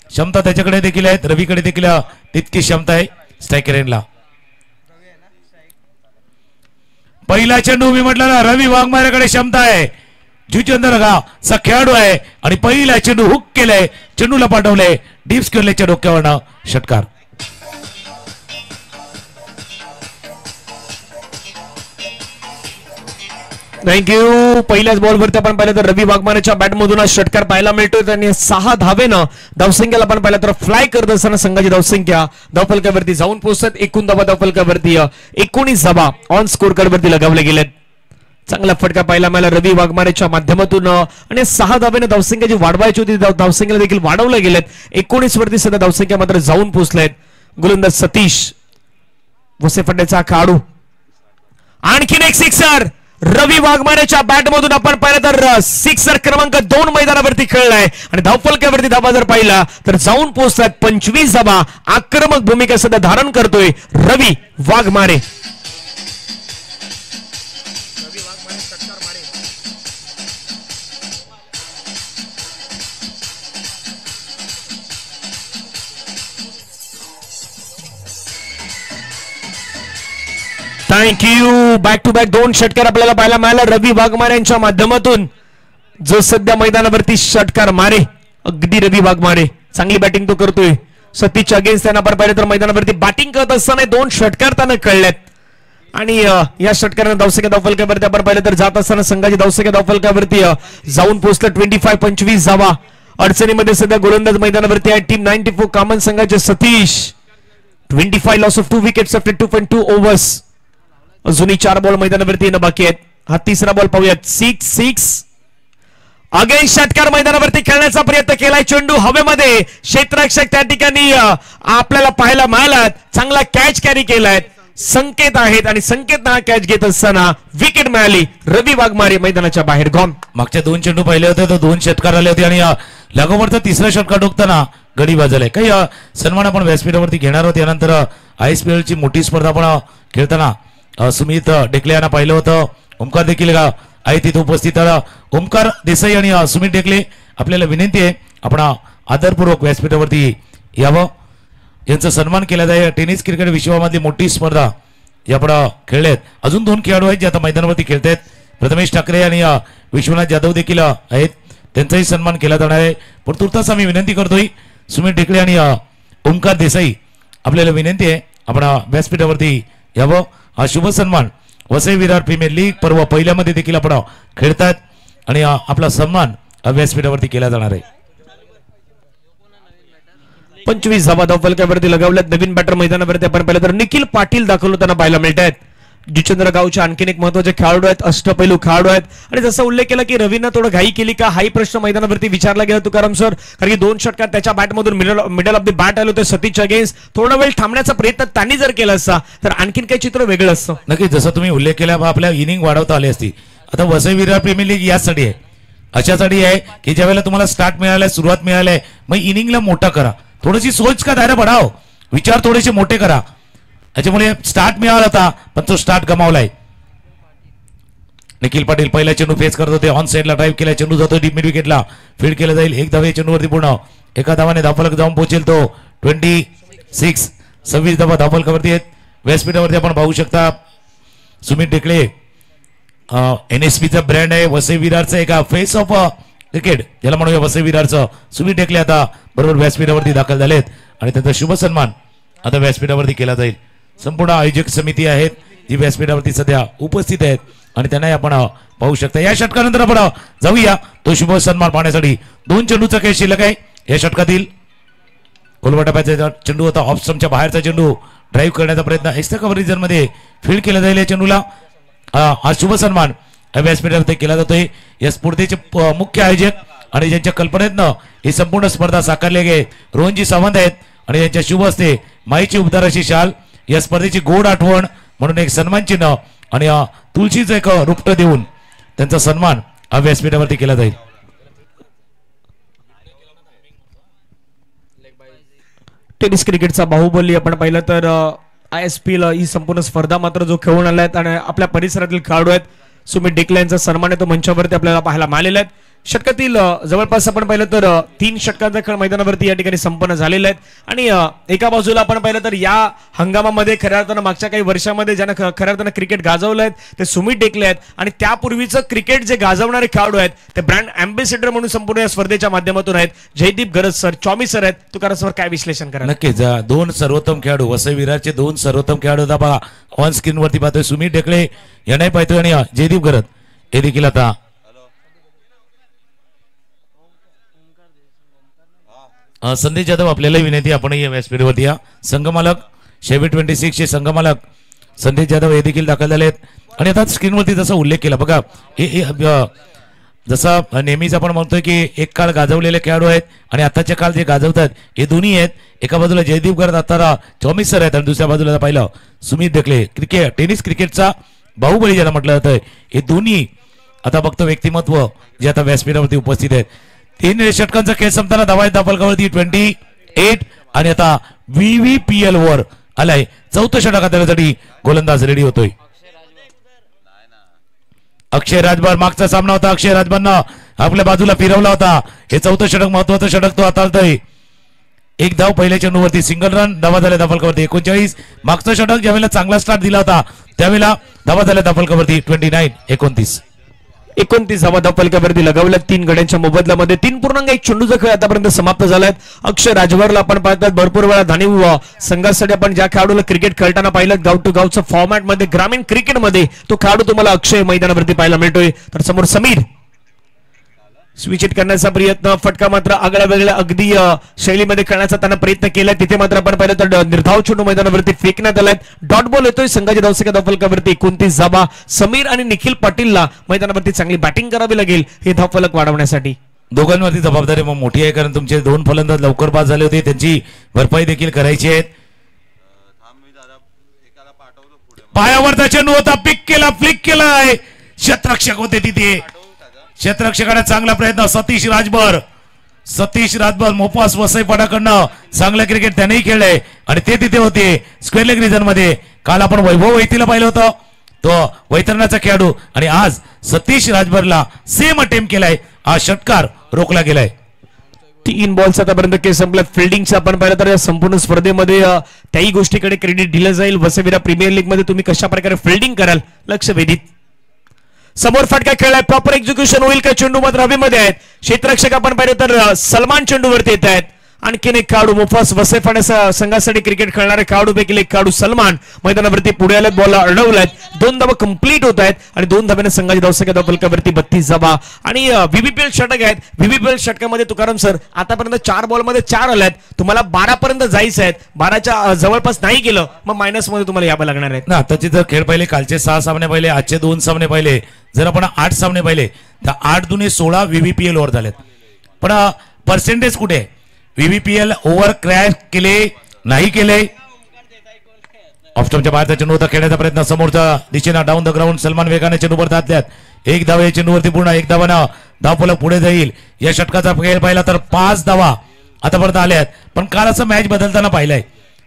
क्षमता त्याच्याकडे देखील आहेत, रवीकडे देखील तितकी क्षमता आहे. स्ट्रायकर एंडला पहिला चेंडू मी म्हटलं ना, रवी वाघमारेकडे क्षमता आहे. जुचंद्र चा खेळाडू आहे आणि पहिला चेंडू हुक केलाय, चेंडूला पाठवलंय डीप स्क्वेअरच्या डोक्यावरनं षटकार. थँक्यू. पहिल्याच बॉलवरती आपण पाहिलं तर रवी वाघमारेच्या बॅटमधून षटकार पाहायला मिळतोय. त्यांनी 6 धावेनं धावसंख्येला आपण पाहिलं तर फ्लाय करत असताना संघाची धावसंख्या धावफलकावरती जाऊन पोहोचतात. 19 धावा धावफलकावरती 19 धावा ऑन स्कोर कार्डवरती लगावले गेलेत. चांगला फटका पाहायला मिळाला रवी वाघमारेच्या माध्यमातून आणि 6 धावेनं धावसंख्या जी वाढवायची होती धावसंख्येला देखील वाढवल्या गेलेत. 19 वरती सध्या धावसंख्या मात्र जाऊन पोहोचलेत. गोलंदाज सतीश वसेफड्याचा खेळाडू. आणखीन एक सिक्सर रवी वाघमारेच्या बॅटमधून आपण पाहिलं तर सिक्सर क्रमांक 2 मैदानावरती खेळलाय आणि धावफलकावरती धावा जर पाहिला तर जाऊन पोहोचतात 25 धावा. आक्रमक भूमिका सध्या धारण करतोय Ravi Waghmare. Thank you. Back to back 2 षटकार आपल्याला पाहायला मिळाला रवी वाघमारे यांच्या माध्यमातून, जो सध्या मैदानावरती षटकार मारे. अगदी रवी वाघमारे चांगली बॅटिंग तो करतोय. सतीशच्या अगेन्स्ट त्यांना आपण पाहिलं तर मैदानावरती बॅटिंग करत असताना 2 षटकार त्यांना कळलेत आणि या षटकारानं धावसंख्या धावफलकावरती आपण पाहिलं तर जात असताना संघाची धावसंख्या धावफलकावरती जाऊन पोहोचलं 25 धावा. अडचणीमध्ये सध्या गोलंदाज मैदानावरती आहे टीम 94 कॉमन संघाचे Satish. 25 loss of 2 wickets after 2.2 overs. अजूनही 4 बॉल मैदानावरती येणं बाकी आहेत. हा तिसरा बॉल पाहूयात. 6 अगेन षटकार मैदानावरती खेळण्याचा प्रयत्न केलाय. चेंडू हवेमध्ये क्षेत्ररक्षक त्या ठिकाणी आपल्याला पाहायला मिळाला. चांगला कॅच कॅरी केलाय. संकेत आहेत आणि संकेत ना कॅच घेत असताना विकेट मिळाली. रवी वाघमारे मैदानाच्या बाहेर गॉन. मागच्या 2 चेंडू पाहिले होते तर 2 षटकार आले होते आणि लागोपाठचा तिसरा षटकार ठोकताना गडी वाजलाय. काही सन्मान आपण व्यासपीठावरती घेणार आहोत. यानंतर ISPL ची मोठी स्पर्धा आपण खेळताना सुमित डेकले यांना पाहिलं होतं. ओमकार देखील आहे तिथे उपस्थित. ओमकार देसाई आणि सुमित डेकले आपल्याला विनंती आहे आपण आदरपूर्वक व्यासपीठावरती यावं. यांचा सन्मान केला जाईल. टेनिस क्रिकेट विश्वामधली मोठी स्पर्धा यापुढे खेळलेत. अजून 2 खेळाडू आहेत जे आता मैदानावरती खेळतात. प्रथमेश ठाकरे आणि विश्वनाथ जाधव देखील आहेत. त्यांचाही सन्मान केला जाणार आहे. पण तुर्तास आम्ही विनंती करतोय सुमित डेकले आणि ओमकार देसाई आपल्याला विनंती आहे आपण व्यासपीठावरती यावं. हा शुभ सन्मान वसई विरार प्रीमियर लीग पर्व पहिल्यामध्ये देखील आपण खेळतात आणि आपला सन्मान व्यासपीठावरती केला जाणार आहे. 25 धावा धावफलकावरती लगावल्यात. नवीन बॅटर मैदानावरती आपण पाहिलं तर निखिल पाटील दाखल होताना पाहायला मिळत आहेत. जुचंद्र गावचे आणखीन एक महत्वाचे खेळाडू आहेत. अष्टपैलू खेळाडू आहेत. आणि जसं उल्लेख केला की रवीनं थोडं घाई केली का हाही प्रश्न मैदानावरती विचारला गेला तुकाराम सर. कारण की 2 षटकार त्याच्या बॅटमधून मिडल ऑफ द बॅट आले होते सतीश अगेन्स्ट. थोडा वेळ थांबण्याचा प्रयत्न त्यांनी जर केला असता तर आणखीन काही चित्र वेगळं असतं. नक्की जसं तुम्ही उल्लेख केला आपल्या इनिंग वाढवता आली असती. आता वसई विरार प्रीमियर लीग यासाठी आहे अशासाठी आहे की ज्यावेळेला तुम्हाला स्टार्ट मिळालाय सुरुवात मिळालाय मग इनिंगला मोठा करा. थोडीशी सोच का दायरा बढ़ाव. विचार थोडेसे मोठे करा. त्याच्यामुळे स्टार्ट मिळाला होता पण तो स्टार्ट गमावलाय. निखिल पाटील पहिला चेंडू फेस करत होते. ऑन साइडला ड्राईव्ह केला. चेंडू जातो डीप मिड विकेटला. फील्ड केला जाईल. 1 धावे चेंडूवरती पूर्ण. एका धावाने धावफलक जाऊन पोहोचेल तो 26 धावा धावफलकावरती आहेत. व्यासपीठावरती आपण पाहू शकता सुमित डेकले NSPचा ब्रँड आहे. वसई विरारचा एका फेस ऑफ क्रिकेट ज्याला म्हणूया वसई विरारचं सुमित डेकले आता बरोबर व्यासपीठावरती दाखल झालेत आणि त्यांचा शुभ सन्मान आता व्यासपीठावरती केला जाईल. संपूर्ण आयोजक समिती आहेत जी व्यासपीठावरती सध्या उपस्थित आहेत आणि त्यांनाही आपण पाहू शकता. या षटकानंतर आपण जाऊया तो शुभ सन्मान पाहण्यासाठी. 2 चेंडूचा खेळ शिल्लक आहे या षटकातील. कोलवाटाप्याचा चेंडू होता. ऑफ स्टंपच्या बाहेरचा चेंडू ड्राईव्ह करण्याचा प्रयत्न एक्स्ट्रा कव्हरेज मध्ये फील्ड केला जाईल या चेंडूला. हा शुभ सन्मान व्यासपीठावरती केला जातोय. या स्पर्धेचे मुख्य आयोजक आणि ज्यांच्या कल्पनेतनं ही संपूर्ण स्पर्धा साकारली गेली रोहनजी सावंत आहेत आणि यांच्या शुभ हस्ते माईची उबदार अशी शाल या स्पर्धेची गोड आठवण म्हणून एक सन्मान चिन्ह आणि तुळशीचं एक रुपटं देऊन त्यांचा सन्मान व्यासपीठावरती केला जाईल. टेनिस क्रिकेटचा बाहुबली आपण पाहिलं तर ISPL ही संपूर्ण स्पर्धा मात्र जो खेळून आला आहेत आणि आपल्या परिसरातील खेळाडू आहेत. सुमित डेकले यांचा सन्मान आहे तो मंचावरती आपल्याला पाहायला मिळालेला आहे. षटकातील जवळपास आपण पाहिलं तर 3 षटकांचा खेळ मैदानावरती या ठिकाणी संपन्न झालेला आहे आणि एका बाजूला आपण पाहिलं तर या हंगामामध्ये खऱ्या अर्थानं मागच्या काही वर्षामध्ये ज्यांना खऱ्या अर्थानं क्रिकेट गाजवलं आहे ते सुमित डेकले आहेत आणि त्यापूर्वीचं क्रिकेट जे गाजवणारे खेळाडू आहेत ते ब्रँड अँबॅसेडर म्हणून संपूर्ण या स्पर्धेच्या माध्यमातून आहेत. जयदीप गरज सर, चॉमी सर आहेत. तुकाराम सर काय विश्लेषण करा. नक्कीच 2 सर्वोत्तम खेळाडू वसई विरारचे 2 सर्वोत्तम खेळाडू आता बघा ऑन स्क्रीन वरती पाहतोय. सुमित डेकले यांनाही पाहतोय आणि जयदीप गरज हे देखील आता संदेश जाधव आपल्याला विनंती आपण या व्यासपीठावरती या संघमालक शेवी 26 चे संघमालक संदेश जाधव हे देखील दाखल झाले आहेत आणि आता स्क्रीनवरती जसा उल्लेख केला बघा जसा नेहमीच आपण म्हणतोय की एक काळ गाजवलेले खेळाडू आहेत आणि आताच्या काळ जे गाजवतात हे दोन्ही आहेत. एका बाजूला जयदीप गरज आता चौमिस सर आहेत आणि दुसऱ्या बाजूला पाहिलं सुमित डेकले क्रिकेट टेनिस क्रिकेटचा बाहुबली ज्याला म्हटलं जातं. हे दोन्ही आता फक्त व्यक्तिमत्व जे आता व्यासपीठावरती उपस्थित आहेत. 3 षटकांचा खेळ संपताना धावफलकावरती 28 आणि आता VVPL वर आलाय 4थं षटक हाताळण्यासाठी गोलंदाज रेडी होतोय. अक्षय राजभर मागचा सामना होता. अक्षय राजभरनं आपल्या बाजूला फिरवला होता. हे 4थं षटक महत्वाचं षटक तो हाताळतोय. 1 धाव पहिल्या चेंडूवरती सिंगल रन. धावा झाल्या धावफलकावरती 39. मागचं षटक ज्यावेळेला चांगला स्टार्ट दिला होता त्यावेळेला धावा झाल्या धावफलकावरती 29 धावा धावफलकावरती लगावल्या 3 गड्यांच्या मोबदल्यामध्ये. 3.1 चेंडूचा खेळ आतापर्यंत समाप्त झालाय. अक्षय राजभरला आपण पाहतात भरपूर वेळा धानीव संघासाठी आपण ज्या खेळाडूला क्रिकेट खेळताना पाहिलं गाव टू गावचं फॉर्मॅट मध्ये ग्रामीण क्रिकेटमध्ये तो खेळाडू तुम्हाला अक्षय मैदानावरती पाहायला मिळतोय. तर समोर समीर स्विच करण्याचा प्रयत्न. फटका मात्र आगळ्या वेगळ्या अगदी शैलीमध्ये खेळण्याचा त्यांना प्रयत्न केलाय. तिथे मात्र आपण पाहिलं तर निर्धाव चेंडू मैदानावरती फेकण्यात आलाय. डॉट बॉल येतोय संघाच्या धावसंख्या धावफलकावरती 29 धावा. समीर आणि निखिल पाटीलला मैदानावरती चांगली बॅटिंग करावी लागेल हे धावफलक वाढवण्यासाठी. दोघांवरती जबाबदारी मग मोठी आहे कारण तुमचे 2 फलंदाज लवकर बाद झाले होते. त्यांची भरपाई देखील करायची आहे. पायावरचा चेंडू होता, पिक केला, फ्लिक केलाय, क्षेत्ररक्षक होते तिथे, क्षेत्ररक्षकाने चांगला प्रयत्न, सतीश राजभर मोपास वसईपाडाकडनं चांगलं क्रिकेट त्यानेही खेळलंय आणि ते तिथे होते स्क्वेअर लेग रिजन मध्ये. काल आपण वैभव वैतीला पाहिलं होतं, तो वैतरणाचा खेळाडू, आणि आज सतीश राजभरला सेम अटेम्प्ट केलाय, हा षटकार रोखला गेलाय. 3 बॉल्स आतापर्यंत केस संपला. फिल्डिंगचं आपण पाहिलं तर या संपूर्ण स्पर्धेमध्ये त्याही गोष्टीकडे क्रेडिट दिलं जाईल. वसईविरा प्रीमियर लीग मध्ये तुम्ही कशा प्रकारे फिल्डिंग कराल लक्ष वेधित. समोर फटका खेळलाय, प्रॉपर एक्झिक्युशन होईल का? चेंडू मात्र हवेमध्ये आहेत. क्षेत्ररक्षक आपण पाहिलं तर सलमान चेंडूवरती येत आहेत. आणखीन एक खेळाडू मुफास वसई संघासाठी क्रिकेट खेळणारे खेळाडूपैकी एक खेळाडू सलमान मैदानावरती पुढे आलेत, बॉल अडवलायत. 2 धावा कंप्लीट होत आहेत आणि 2 धाब्याने संघाची धावसंख्या धावफलकावरती 32 धावा. आणि व्हीव्हीपीएल षटक आहेत. व्हीव्हीपीएल षटकामध्ये तुकाराम सर आतापर्यंत 4 बॉलमध्ये 4 आल्यात. तुम्हाला 12 पर्यंत जायचं आहेत, 12च्या जवळपास नाही केलं मग मायनस मध्ये तुम्हाला यावं लागणार आहेत ना. आताचे जर खेळ पाहिले, कालचे 6 सामने पाहिले, आजचे 2 सामने पाहिले, जर आपण 8 सामने पाहिले तर 8 दुने 16 व्हीव्हीपीएल ओव्हर झालेत. पण पर्सेंटेज कुठे? व्हीव्हीपीएल ओव्हर क्रॅश केले नाही केले. ऑफस्टॉपच्या बाहेरचा चेंडू होता, खेळण्याचा प्रयत्न समोरच्या दिशेनं डाऊन द ग्राउंड. सलमान वेगाने चेंडूवर दातल्यात. 1 धावा या चेंडूवरती पूर्ण, 1 धावानं धावफलक पुढे जाईल. या षटकाचा खेळ पाहिला तर 5 धावा आतापर्यंत आल्यात. पण काल असं मॅच बदलताना पाहिलंय,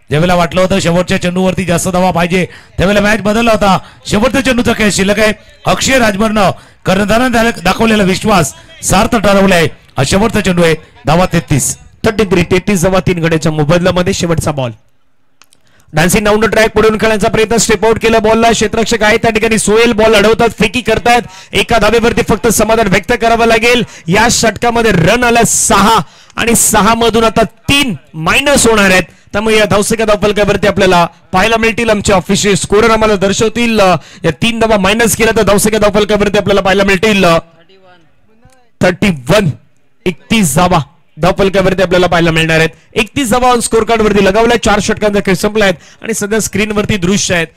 ज्यावेळेला वाटलं होतं शेवटच्या चेंडूवरती जास्त धावा पाहिजे त्यावेळेला मॅच बदलला होता. शेवटच्या चेंडूचा खेळ शिल्लक आहे. अक्षय राजभरनं कर्णधाराने दाखवलेला विश्वास सार्थ ठरवलाय. हा शेवटचा चेंडू आहे, धावा 33 धावा 3 गड्याच्या मोबदल्यामध्ये. शेवटचा ball dancing down the track पुढून खेळण्याचा प्रयत्न, स्टेप आउट केला बॉलला. क्षेत्ररक्षक आहे त्या ठिकाणी सोहेल, बॉल अडवतात, फेकी करतायत. एका धावेवरती फक्त समाधान व्यक्त करावं लागेल. या षटकामध्ये रन आला 6 आणि 6 मधून आता 3 मायनस होणार आहेत. त्यामुळे या धावसंख्या धावफलकावरती आपल्याला पाहायला मिळतील. आमचे ऑफिशियल स्कोरर आम्हाला दर्शवतील. या 3 धावा मायनस केल्या तर धावसंख्या धावफलकावरती आपल्याला पाहायला मिळतील 31. 31 धावा धावफलकावरती आपल्याला पाहायला मिळणार आहेत. 31 धावा ऑन स्कोर कार्ड वरती लगावल्या. 4 षटकांचा खेळ संपला आहेत आणि सध्या स्क्रीनवरती दृश्य आहेत.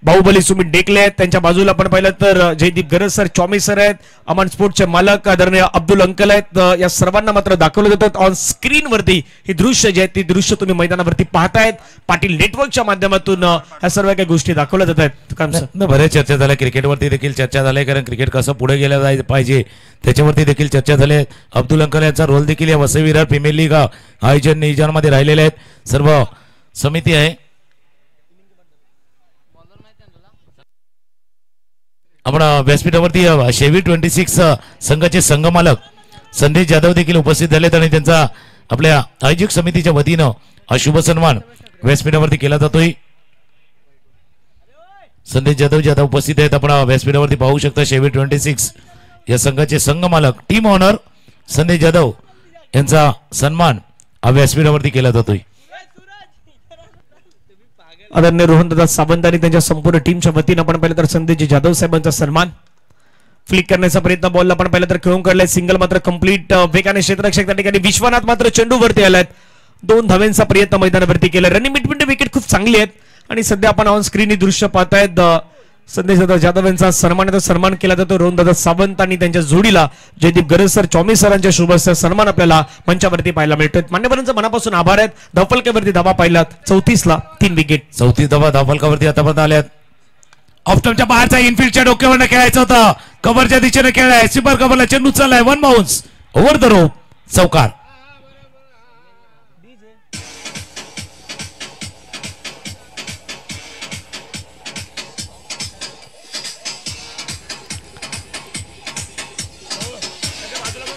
बाहुबली सुमित डेकले आहेत, त्यांच्या बाजूला आपण पाहिलं तर जयदीप गरज सर, चॉमी सर आहेत, अमन स्पोर्टचे मालक आदरणीय अब्दुल अंकल आहेत. या सर्वांना मात्र दाखवलं जातात ऑन स्क्रीनवरती. ही दृश्य जे आहेत ती दृश्य तुम्ही मैदानावरती पाहतायत. पाटील नेटवर्कच्या माध्यमातून ह्या सर्व काही गोष्टी दाखवल्या जात आहेत. बऱ्याच चर्चा झाल्या, क्रिकेटवरती देखील चर्चा झाली, कारण क्रिकेट कसं पुढे गेलं पाहिजे त्याच्यावरती देखील चर्चा झाली. अब्दुल अंकल यांचा रोल देखील या वसई विरार प्रीमियर लीग आयोजन नियोजनामध्ये राहिलेले आहेत. सर्व समिती आहे. आपण व्यासपीठावरती शेवी 26 संघाचे संघमालक संदेश जाधव देखील उपस्थित झालेत आणि त्यांचा आपल्या आयोजक समितीच्या वतीनं हा शुभ सन्मान व्यासपीठावरती केला जातोय. संदेश जाधव जे आता उपस्थित आहेत, आपण व्यासपीठावरती पाहू शकता. शेवी 26 या संघाचे संघमालक, टीम ऑनर संदेश जाधव यांचा सन्मान हा व्यासपीठावरती केला जातोय. आदरणीय रोहनदादा सावंत आणि त्यांच्या संपूर्ण टीमच्या वतीनं आपण पाहिलं तर संदेश जाधव साहेबांचा सन्मान. फ्लिक करण्याचा प्रयत्न, बॉलला आपण पाहिलं तर खेळून काढलाय, सिंगल मात्र कंप्लीट. वेगाने क्षेत्ररक्षक त्या ठिकाणी विश्वनाथ मात्र चेंडूवरती आलायत. 2 धाव्यांचा प्रयत्न मैदानावरती केला. रनिंग मिड विकेट खूप चांगली आहेत आणि सध्या आपण ऑन स्क्रीन दृश्य पाहतायत. संदेश दादा जाधव यांचा सन्मान केला जातो. रोहनदादा सावंत आणि त्यांच्या जोडीला जयदीप गरज सर, चॉमी सरांच्या शुभ सन्मान आपल्याला मंचावरती पाहायला मिळतोय. मान्यवरांचं मनापासून आभार आहेत. धावफलकावरती धावा पाहिलात 34ला 3 विकेट. 34 धावा धावफलकावरती आतापर्यंत आल्यात. ऑफस्टॉपच्या बाहेरचा इनफिल्डच्या डोक्यावर खेळायचं होतं, कव्हरच्या दिशेने खेळलाय, स्वीपर कव्हरला चेंडू चाललाय, 1 बाउन्स ओव्हर द रोप, चौकार.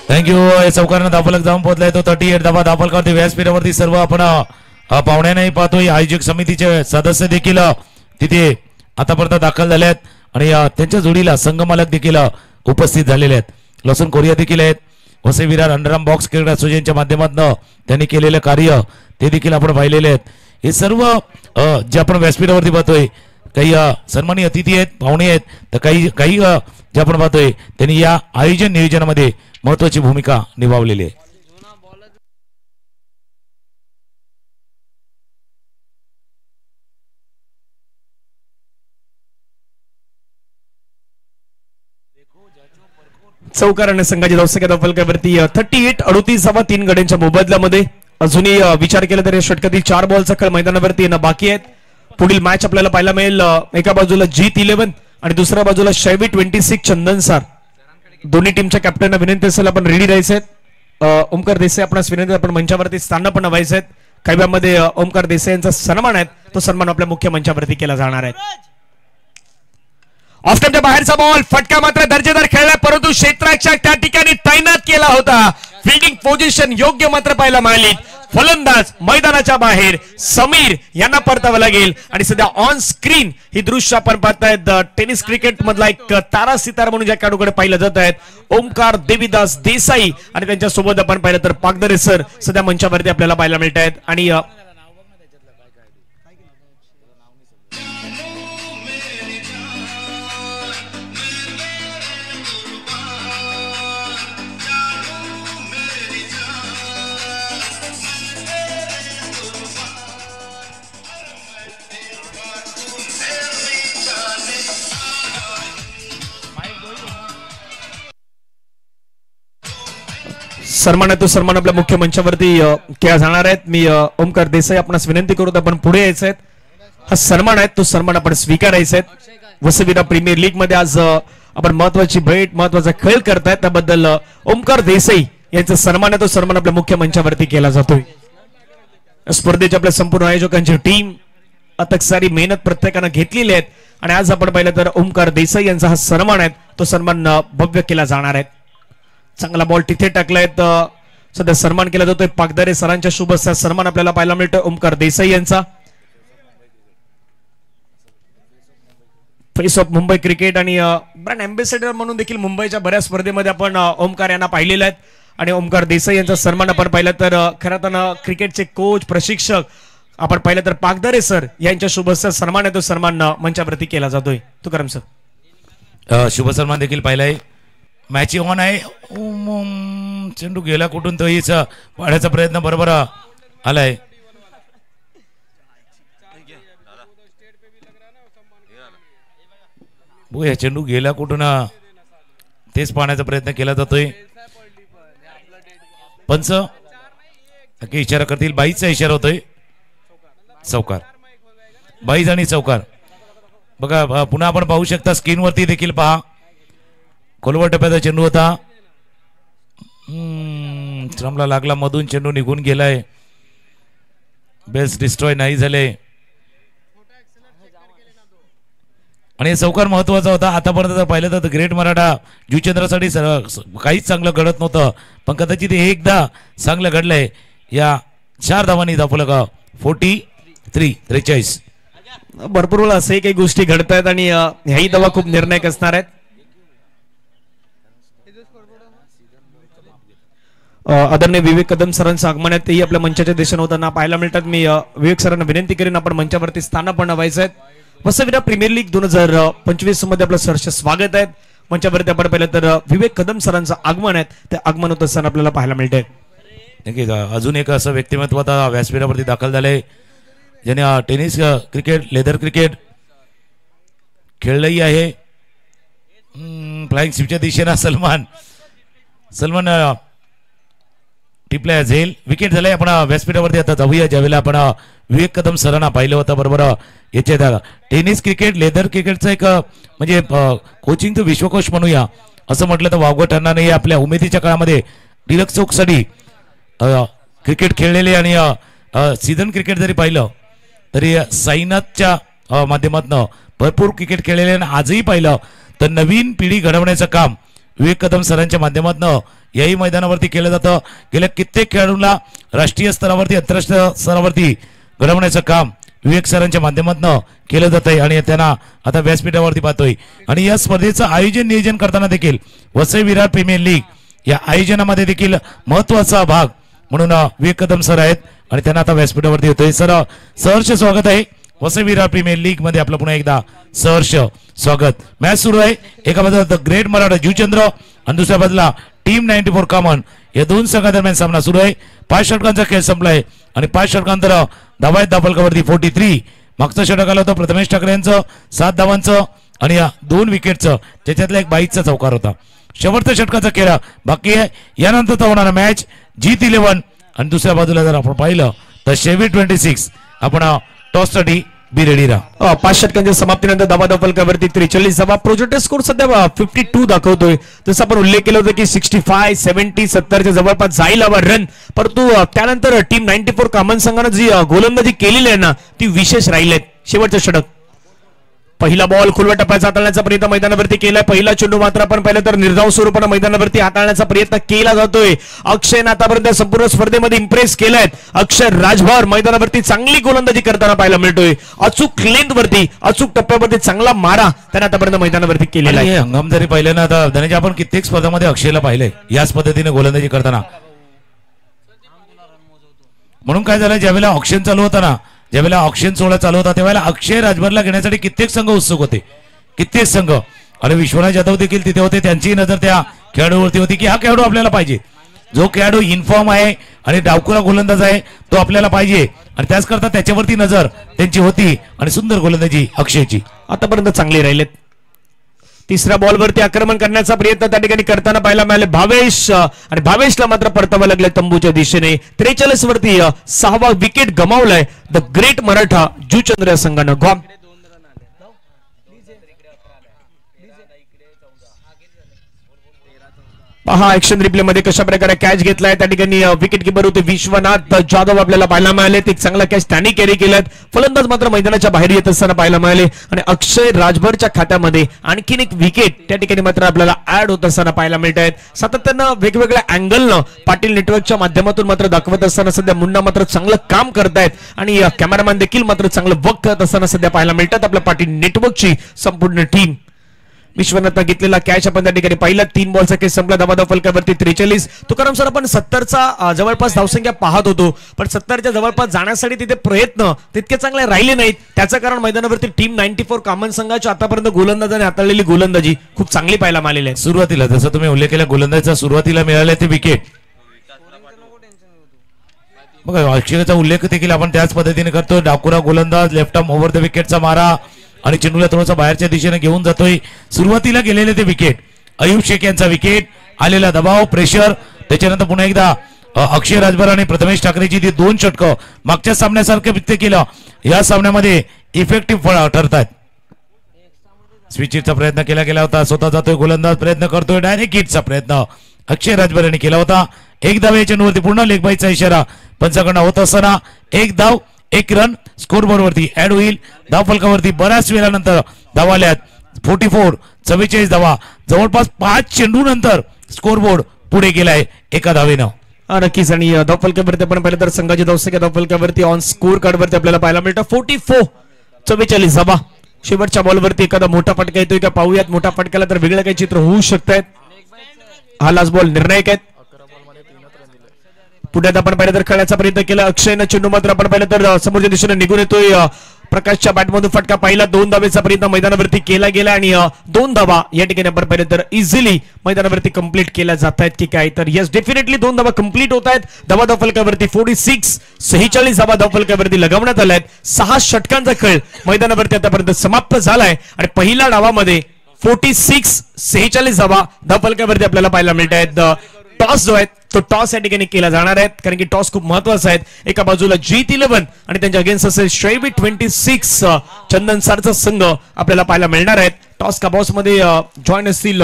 थँक्यू. चौकारानं धावफलक जाऊन पोहोचलाय तो 38 धावा धावफलकावरती. व्यासपीठावरती सर्व आपण पाहुण्यांनाही पाहतोय. आयोजक समितीचे सदस्य देखील तिथे आतापर्यंत दाखल झाले आहेत आणि त्यांच्या जोडीला संघमालक देखील उपस्थित झालेले आहेत. लसूण कोरिया देखील आहेत. Vasai Virar underarm box cricket असोसिएशनच्या माध्यमातून त्यांनी केलेलं कार्य ते देखील आपण पाहिलेले आहेत. हे सर्व जे आपण व्यासपीठावरती पाहतोय, काही सन्मानी अतिथी आहेत, पाहुणे आहेत, तर काही जे आपण पाहतोय त्यांनी या आयोजन नियोजनामध्ये महत्वाची भूमिका निभावलेली आहे. चौकाराने संघाची धावसंख्या धावफलकावरती 38. 38 धावा 3 गड्यांच्या मोबदल्यामध्ये. अजूनही विचार केला तर या षटकातील 4 बॉलचा खेळ मैदानावरती येणं बाकी आहेत. पुढील मॅच आपल्याला पाहायला मिळेल एका बाजूला जीत 11 आणि दुसऱ्या बाजूला शेवी 26 चंदन सर. दोन्ही टीमच्या कॅप्टनना विनंती असेल आपण रेडी राहायचे. ओमकार देसाई आपणास विनंती आपण मंचावरती स्थान पण व्हायचे. काही वेळामध्ये ओमकार देसाई यांचा सन्मान आहे तो सन्मान आपल्या मुख्य मंचावरती केला जाणार आहे. ऑफ टाइमच्या बाहेरचा बॉल फटका मात्र दर्जेदार खेळला परंतु क्षेत्राच्या त्या ठिकाणी तैनात केला होता. फिल्डिंग पोझिशन योग्य मात्र पाहायला मिळाली. फलंदाज मैदानाच्या बाहेर समीर यांना परतावं लागेल आणि सध्या ऑन स्क्रीन ही दृश्य आपण पाहतायत टेनिस क्रिकेट मधला एक तारा सितार म्हणून ज्या खेळाडूकडे पाहिलं जात आहेत ओमकार देवीदास देसाई आणि त्यांच्या सोबत आपण पाहिलं तर पागदरे सर सध्या मंचावरती आपल्याला पाहायला मिळत आहेत. आणि सन्मान आहे तो सन्मान आपल्या मुख्य मंचावरती केला जाणार आहेत. मी ओमकार देसाई आपणास विनंती करू आपण पुढे यायचं आहे. हा सन्मान आहे तो सन्मान आपण स्वीकारायचा आहे. वसईविरा प्रीमियर लीग मध्ये आज आपण महत्वाची भेट महत्वाचा खेळ करतायत त्याबद्दल ओमकार देसाई यांचा सन्मान आहे तो सन्मान आपल्या मुख्य मंचावरती केला जातोय. स्पर्धेच्या आपल्या संपूर्ण आयोजकांची टीम अथक सारी मेहनत प्रत्येकानं घेतलेली आहे आणि आज आपण पाहिलं तर ओमकार देसाई यांचा हा सन्मान आहे तो सन्मान भव्य केला जाणार आहे. चांगला बॉल तिथे टाकलाय सध्या सन्मान केला जातोय. पागदारे सरांच्या शुभ सन्मान आपल्याला पाहायला मिळतोय ओमकार देसाई यांचा. फेस ऑफ मुंबई क्रिकेट आणि ब्रँड अँबॅसेडर म्हणून देखील मुंबईच्या बऱ्याच स्पर्धेमध्ये आपण ओमकार यांना पाहिलेलं आहेत आणि ओमकार देसाई यांचा सन्मान आपण पाहिलं तर खरं तर क्रिकेटचे कोच प्रशिक्षक आपण पाहिलं तर पागदारे सर यांच्या शुभ सन्मान आहे तो सन्मान मंचावरती केला जातोय. तुकाराम सर शुभ सन्मान देखील पाहिलाय. मॅच ऑन आहे. चेंडू गेला कुठून तो हीच पाण्याचा प्रयत्न बरोबर आलाय. बघूया चेंडू गेला कुठून तेच पाहण्याचा प्रयत्न केला जातोय. पंच नक्की इशारा करतील. बाईचा इशारा होतोय. चौकार बाईज आणि चौकार बघा पुन्हा आपण पाहू शकता स्क्रीनवरती देखील पहा. कोलवर टप्प्याचा चेंडू होता. श्रमला लागला मधून चेंडू निघून गेलाय. बेस डिस्ट्रॉय नाही झाले आणि चौकार महत्वाचा होता. आतापर्यंत जर पाहिलं तर ग्रेट मराठा जुचंद्रासाठी काहीच चांगलं घडत नव्हतं पण कदाचित हे एकदा चांगलं घडलंय. या 4 धावांनी दाखवलं का 43. भरपूर वेळा असंही काही गोष्टी घडत आहेत आणि ह्याही धावा खूप निर्णायक असणार आहेत. आदरणीय विवेक कदम सरांचं आगमन आहे तेही आपल्या मंचाच्या दिशेने होताना पाहायला मिळतात. मी विवेक सरांना विनंती करेन आपण मंचावरती स्थान पण व्हायचं आहे. वसईविरा प्रीमियर लीग 2025 मध्ये आपलं सहर्ष स्वागत आहे. मंचावरती आपण पाहिलं तर विवेक कदम सरांचं आगमन आहे ते आगमन होत असताना आपल्याला पाहायला मिळतंय. नक्कीच अजून एक असं व्यक्तिमत्व आता व्यासपीठावरती दाखल झालंय ज्याने टेनिस क्रिकेट लेदर क्रिकेट खेळलंही आहे. फ्लाइंग स्वीपच्या दिशेनं सलमान टिपल्या झेल विकेट झालाय. आपण व्यासपीठावरती आता जाऊया ज्यावेळेला आपण विवेक कदम सरांना पाहिलं होतं बरोबर याच्यात टेनिस क्रिकेट लेदर क्रिकेटचं एक म्हणजे कोचिंगचं विश्वकोश म्हणूया असं म्हटलं तर वावगं ठरणार नाही. आपल्या उमेदीच्या काळामध्ये टिळक चौकसाठी क्रिकेट खेळलेले आणि सीझन क्रिकेट जरी पाहिलं तरी साईनाथच्या माध्यमातून भरपूर क्रिकेट खेळलेले आणि आजही पाहिलं तर नवीन पिढी घडवण्याचं काम विवेक कदम सरांच्या माध्यमातून याही मैदानावरती केलं जातं. गेल्या कित्येक खेळाडूंना राष्ट्रीय स्तरावरती आंतरराष्ट्रीय स्तरावरती घडवण्याचं काम विवेक सरांच्या माध्यमातून केलं जात आहे आणि त्यांना आता व्यासपीठावरती पाहतोय. आणि या स्पर्धेचं आयोजन नियोजन करताना देखील वसई विरार प्रीमियर लीग या आयोजनामध्ये देखील महत्वाचा भाग म्हणून विवेक कदम सर आहेत आणि त्यांना आता व्यासपीठावरती होतोय. सर सहर्ष स्वागत आहे वसई विरार प्रीमियर लीग मध्ये आपलं पुन्हा एकदा सहर्ष स्वागत. मॅच सुरू आहे. एका बाजूला द ग्रेट मराठा जुचंद्र आणि दुसऱ्या बाजूला टीम 94 कॉमन या दोन संघादरम्यान सामना सुरू आहे. 5 षटकांचा खेळ संपलाय आणि 5 षटकांतर धावा आहेत धावफलकावरती 43. मागचं षटक आलं होतं प्रथमेश ठाकरे यांचं 7 धावांचं आणि 2 विकेटचं ज्याच्यातला एक 22चा चौकार होता. शेवटच्या षटकाचा खेळ बाकी आहे. यानंतरचा होणारा मॅच जीत 11 आणि दुसऱ्या बाजूला जर आपण पाहिलं तर शेवी 26 आपण टॉससाठी बी रेडी राहा. 5 षटकांच्या समाप्तीनंतर धावा फलकावरती 43 धावा. प्रोजेक्टेड स्कोर सध्या 52 दाखवतोय. जसं आपण उल्लेख केला होता की 65, 70, 70च्या जवळपास जाईल हवा रन, परंतु त्यानंतर टीम 94 कामन संघानं जी गोलंदाजी केलेली आहे ना ती विशेष राहिली आहे. शेवटचं षटक, पहिला बॉल खुलवा टप्प्याचा हाताळण्याचा प्रयत्न मैदानावरती केलाय. पहिला चेंडू मात्र आपण पाहिलं तर निर्धाव स्वरूपाने मैदानावरती हाताळण्याचा प्रयत्न केला जातोय. अक्षयने आतापर्यंत संपूर्ण स्पर्धेमध्ये इम्प्रेस केलाय. अक्षय राजभर मैदानावरती चांगली गोलंदाजी करताना पाहायला मिळतोय. अचूक लेंथ वरती, अचूक टप्प्यावरती चांगला मारा त्याने आतापर्यंत मैदानावरती केलेला आहे. हंगाम जरी पाहिलं ना आता धनंजय, आपण कित्येक स्पर्धामध्ये अक्षयला पाहिलंय याच पद्धतीने गोलंदाजी करताना. म्हणून काय झालं, ज्यावेळेला ऑक्शन चालू होता ना, ज्यावेळेला ऑक्शन सोहळा चालू होता त्यावेळेला अक्षय राजभरला घेण्यासाठी कित्येक संघ उत्सुक होते, कित्येक संघ. आणि विश्वनाथ जाधव देखील तिथे होते. त्यांची नजर त्या खेळाडूवरती होती की हा खेळाडू आपल्याला पाहिजे, जो खेळाडू इन्फॉर्म आहे आणि डावखुरा गोलंदाज आहे तो आपल्याला पाहिजे. आणि त्याच करता त्याच्यावरती नजर त्यांची होती आणि सुंदर गोलंदाजी अक्षयची आतापर्यंत चांगली राहिलेत. तिसऱ्या बॉलवरती आक्रमण करण्याचा प्रयत्न त्या ठिकाणी करताना पाहायला मिळाले भावेश, आणि भावेशला मात्र परतावा लागले तंबूच्या दिशेने. 43 वरती 6वा विकेट गमावलाय द ग्रेट मराठा जुचंद्र या संघानं. गॉम पहा ऍक्शन रिप्ले मध्ये कशा प्रकारे कॅच घेतलाय. त्या ठिकाणी विकेट किपर होते विश्वनाथ जाधव आपल्याला पाहायला मिळाले. एक चांगला कॅच त्यांनी कॅरी केलाय. फलंदाज मात्र मैदानाच्या बाहेर येत असताना पाहायला मिळाले. आणि अक्षय राजभरच्या खात्यामध्ये आणखीन एक विकेट त्या ठिकाणी मात्र आपल्याला ऍड होत असताना पाहायला मिळत आहेत. सातत्यानं वेगवेगळ्या अँगलनं पाटील नेटवर्कच्या माध्यमातून मात्र दाखवत असताना सध्या मुन्ना मात्र चांगलं काम करतायत आणि कॅमेरामॅन देखील मात्र चांगलं वर्क करत असताना सध्या पाहायला मिळतात आपल्या पाटील नेटवर्कची संपूर्ण टीम. विश्वनाथनं घेतलेला कॅच आपण त्या ठिकाणी पाहिला. 3 बॉलचा केस संपला. धावा फलकावरती 43. तुकाराम सर, आपण 70चा जवळपास धावसंख्या पाहत होतो, पण 70च्या जवळपास जाण्यासाठी तिथे प्रयत्न तितके चांगले राहिले नाहीत. त्याचं कारण मैदानावरती टीम 94 कामन संघाच्या आतापर्यंत गोलंदाजाने हाताळलेली गोलंदाजी खूप चांगली पाहायला मिळालेली आहे. सुरुवातीला जसं तुम्ही उल्लेख केला गोलंदाजीचा सुरुवातीला मिळाले ते विकेट. बघा अक्षयचा उल्लेख देखील आपण त्याच पद्धतीने करतो. डाकुरा गोलंदाज लेफ्ट आर्म ओव्हर द विकेटचा मारा आणि चेंडूला थोडासा बाहेरच्या दिशेने घेऊन जातोय. सुरुवातीला गेलेले ते विकेट, अयुब शेख यांचा विकेट, आलेला दबाव, प्रेशर, त्याच्यानंतर पुन्हा एकदा अक्षय राजभर आणि प्रथमेश ठाकरेची ती 2 षटकं मागच्या सामन्यासारखं ते केलं. या सामन्यामध्ये इफेक्टिव्ह ठरतात. स्विचिटचा प्रयत्न केला गेला होता. स्वतः जातोय गोलंदाज, प्रयत्न करतोय डायरेक्ट हिटचा प्रयत्न अक्षय राजभर यांनी केला होता. 1 धाव या चेंडूवरती, पूर्ण लेग बाईचा इशारा पंचाकडनं होत असताना 1 धाव 1 रन स्कोर बोर्ड वरती ऍड होईल. धाव फलकावरती बऱ्याच वेळानंतर धावा आल्यात. 44, 44 धावा, जवळपास 5 चेंडू नंतर स्कोर बोर्ड पुढे गेलाय 1 धावेनं. नक्कीच. आणि धाव फलकावरती आपण पाहिलं तर संघाची धावसंख्या धाव फलकावरती ऑन स्कोर कार्ड वरती आपल्याला पाहायला मिळतं 44, 44 धावा. शेवटच्या बॉलवरती एखादा मोठा फटका येतोय का पाहूयात. मोठा फटकाला तर वेगळं काही चित्र होऊ शकतायत. हा लास्ट बॉल निर्णायक आहे. पुढ्यात आपण पाहिलं तर खेळण्याचा प्रयत्न केला अक्षयनं. चेंडू मात्र आपण पाहिलं तर समोरच्या दिशेने निघून येतोय. प्रकाशच्या बॅटमधून फटका पाहिला. 2 धावेचा प्रयत्न मैदानावरती केला गेला आणि 2 धावा या ठिकाणी आपण पाहिलं तर इझिली मैदानावरती कंप्लीट केल्या जात आहेत की काय. तर येस, डेफिनेटली 2 धावा कंप्लीट होत आहेत. धावा फलकावरती 46, 46 धावा धाव फलकावरती लगावण्यात आल्या आहेत. 6 षटकांचा खेळ मैदानावरती आतापर्यंत समाप्त झालाय आणि पहिल्या डावामध्ये 46, 46 धावा धाव फलकावरती आपल्याला पाहायला मिळत आहेत. टॉस जो आहे तो टॉस या ठिकाणी केला जाणार आहे, कारण की टॉस खूप महत्वाचा आहे. एका बाजूला G11 आणि त्यांच्या अगेन्स्ट असेल शेवी 26 चंदन सरचा संघ आपल्याला पाहायला मिळणार आहेत. टॉस का बॉस मध्ये जॉईन असतील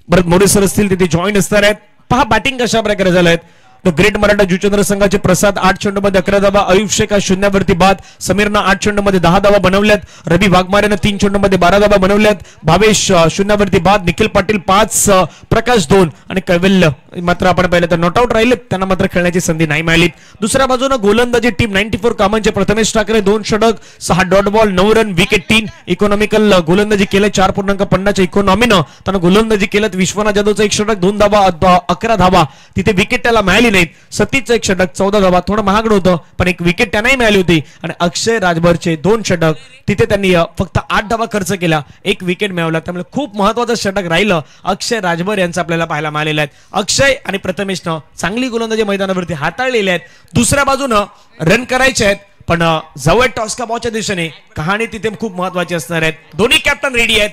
भरत मोरे सर असतील, तिथे जॉईन असणार आहेत. पहा बॅटिंग कशा प्रकारे झालं आहे. द ग्रेट मराठा जुचंद्र संघाचे प्रसाद 8 चेंडूमध्ये 11 धावा, अयुब शेख 0वरती बाद, समीरनं 8 चेंडूमध्ये 10 धावा बनवल्यात, रवी वाघमारेनं 3 चेंडूमध्ये 12 धावा बनवल्यात, भावेश 0वरती बाद, निखिल पाटील 5, प्रकाश 2 आणि कैवल्य मात्र आपण पाहिलं तर नॉट आउट राहिले, त्यांना मात्र खेळण्याची संधी नाही मिळाली. दुसऱ्या बाजूने गोलंदाजी टीम 94 कामांचे प्रथमेश ठाकरे 2 षटक, 6 dot ball, 9 run, wicket 3. Economical गोलंदाजी केले 4.50 इकॉनॉमीनं त्यानं गोलंदाजी केलं. विश्वनाथ जाधवचं 1 षटक, 2 धावा, 11 धावा, तिथे विकेट त्याला मिळाली नाहीत. सतीशचं 1 षटक, 14 धावा, थोडं महागड होतं पण 1 विकेट त्यांनाही मिळाली होती. आणि अक्षय राजभरचे 2 षटक, तिथे त्यांनी फक्त 8 धावा खर्च केला, 1 विकेट मिळवला. त्यामुळे खूप महत्वाचं षटक राहिलं अक्षय राजभर यांचं आपल्याला पाहायला मिळालेलं आहे. अक्षय आणि प्रथमेशनं चांगली गोलंदाजी मैदानावरती हाताळलेली आहेत. दुसऱ्या बाजूनं रन करायचे आहेत पण जवळ टॉस का बॉलच्या दिशेने कहाणी तिथे खूप महत्वाची असणार आहेत. दोन्ही कॅप्टन रेडी आहेत.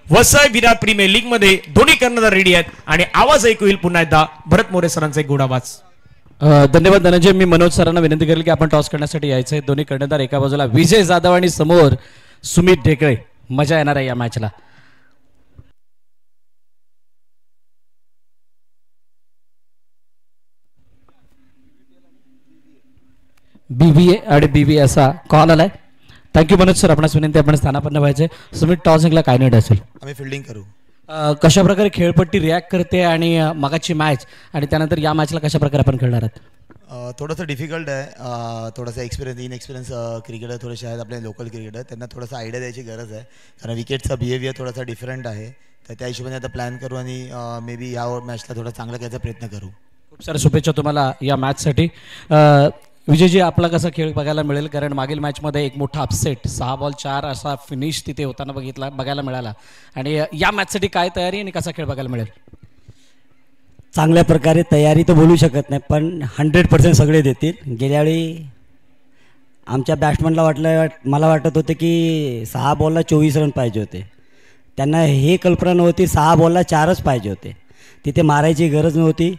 वसई विराट प्रीमियर लीग मध्ये दोन्ही कर्णधार रेडी आहेत आणि आवाज ऐकू येईल पुन्हा एकदा भरत मोरे सरांचा एक गोड आवाज. धन्यवाद धनंजय. मी मनोज सरांना विनंती करेल की आपण टॉस करण्यासाठी यायचं आहे. दोन्ही कर्णधार एका बाजूला विजय जाधव आणि समोर सुमित ढेकळे. मजा येणार आहे या मॅचला. BBA आणि BBA असा कॉल आलाय. Thank you Manoj sir. आपणास विनंती आपण स्थानापन्न व्हायचे. सुमित टॉस जिंकला काय निर्णय असेल? आम्ही फिल्डिंग करू. कशा प्रकारे खेळपट्टी रिॲक्ट करते आणि मगाची मॅच आणि त्यानंतर या मॅचला कशा प्रकारे आपण खेळणार आहात? थोडंसं डिफिकल्ट आहे. थोडासा इनएक्सपिरियन्स क्रिकेटर थोडेसे आहेत आपले लोकल क्रिकेटर. त्यांना थोडासा आयडिया द्यायची गरज आहे कारण विकेटचा बिहेवियर थोडासा डिफरंट आहे. तर त्या हिशोबाने आता प्लॅन करू आणि मे बी या मॅचला थोडा चांगला करायचा प्रयत्न करू. खूप साऱ्या शुभेच्छा तुम्हाला या मॅचसाठी. विजयजी आपला कसा खेळ बघायला मिळेल कारण मागील मॅचमध्ये एक मोठा अपसेट 6 बॉल 4 असा फिनिश तिथे होताना बघायला मिळाला आणि या मॅचसाठी काय तयारी आणि कसा खेळ बघायला मिळेल? चांगल्या प्रकारे तयारी तर बोलू शकत नाही पण 100% सगळे देतील. गेल्यावेळी आमच्या बॅट्समनला मला वाटत होतं की 6 बॉलला 24 रन पाहिजे होते. त्यांना हे कल्पना नव्हती 6 बॉलला 4च पाहिजे होते. तिथे मारायची गरज नव्हती.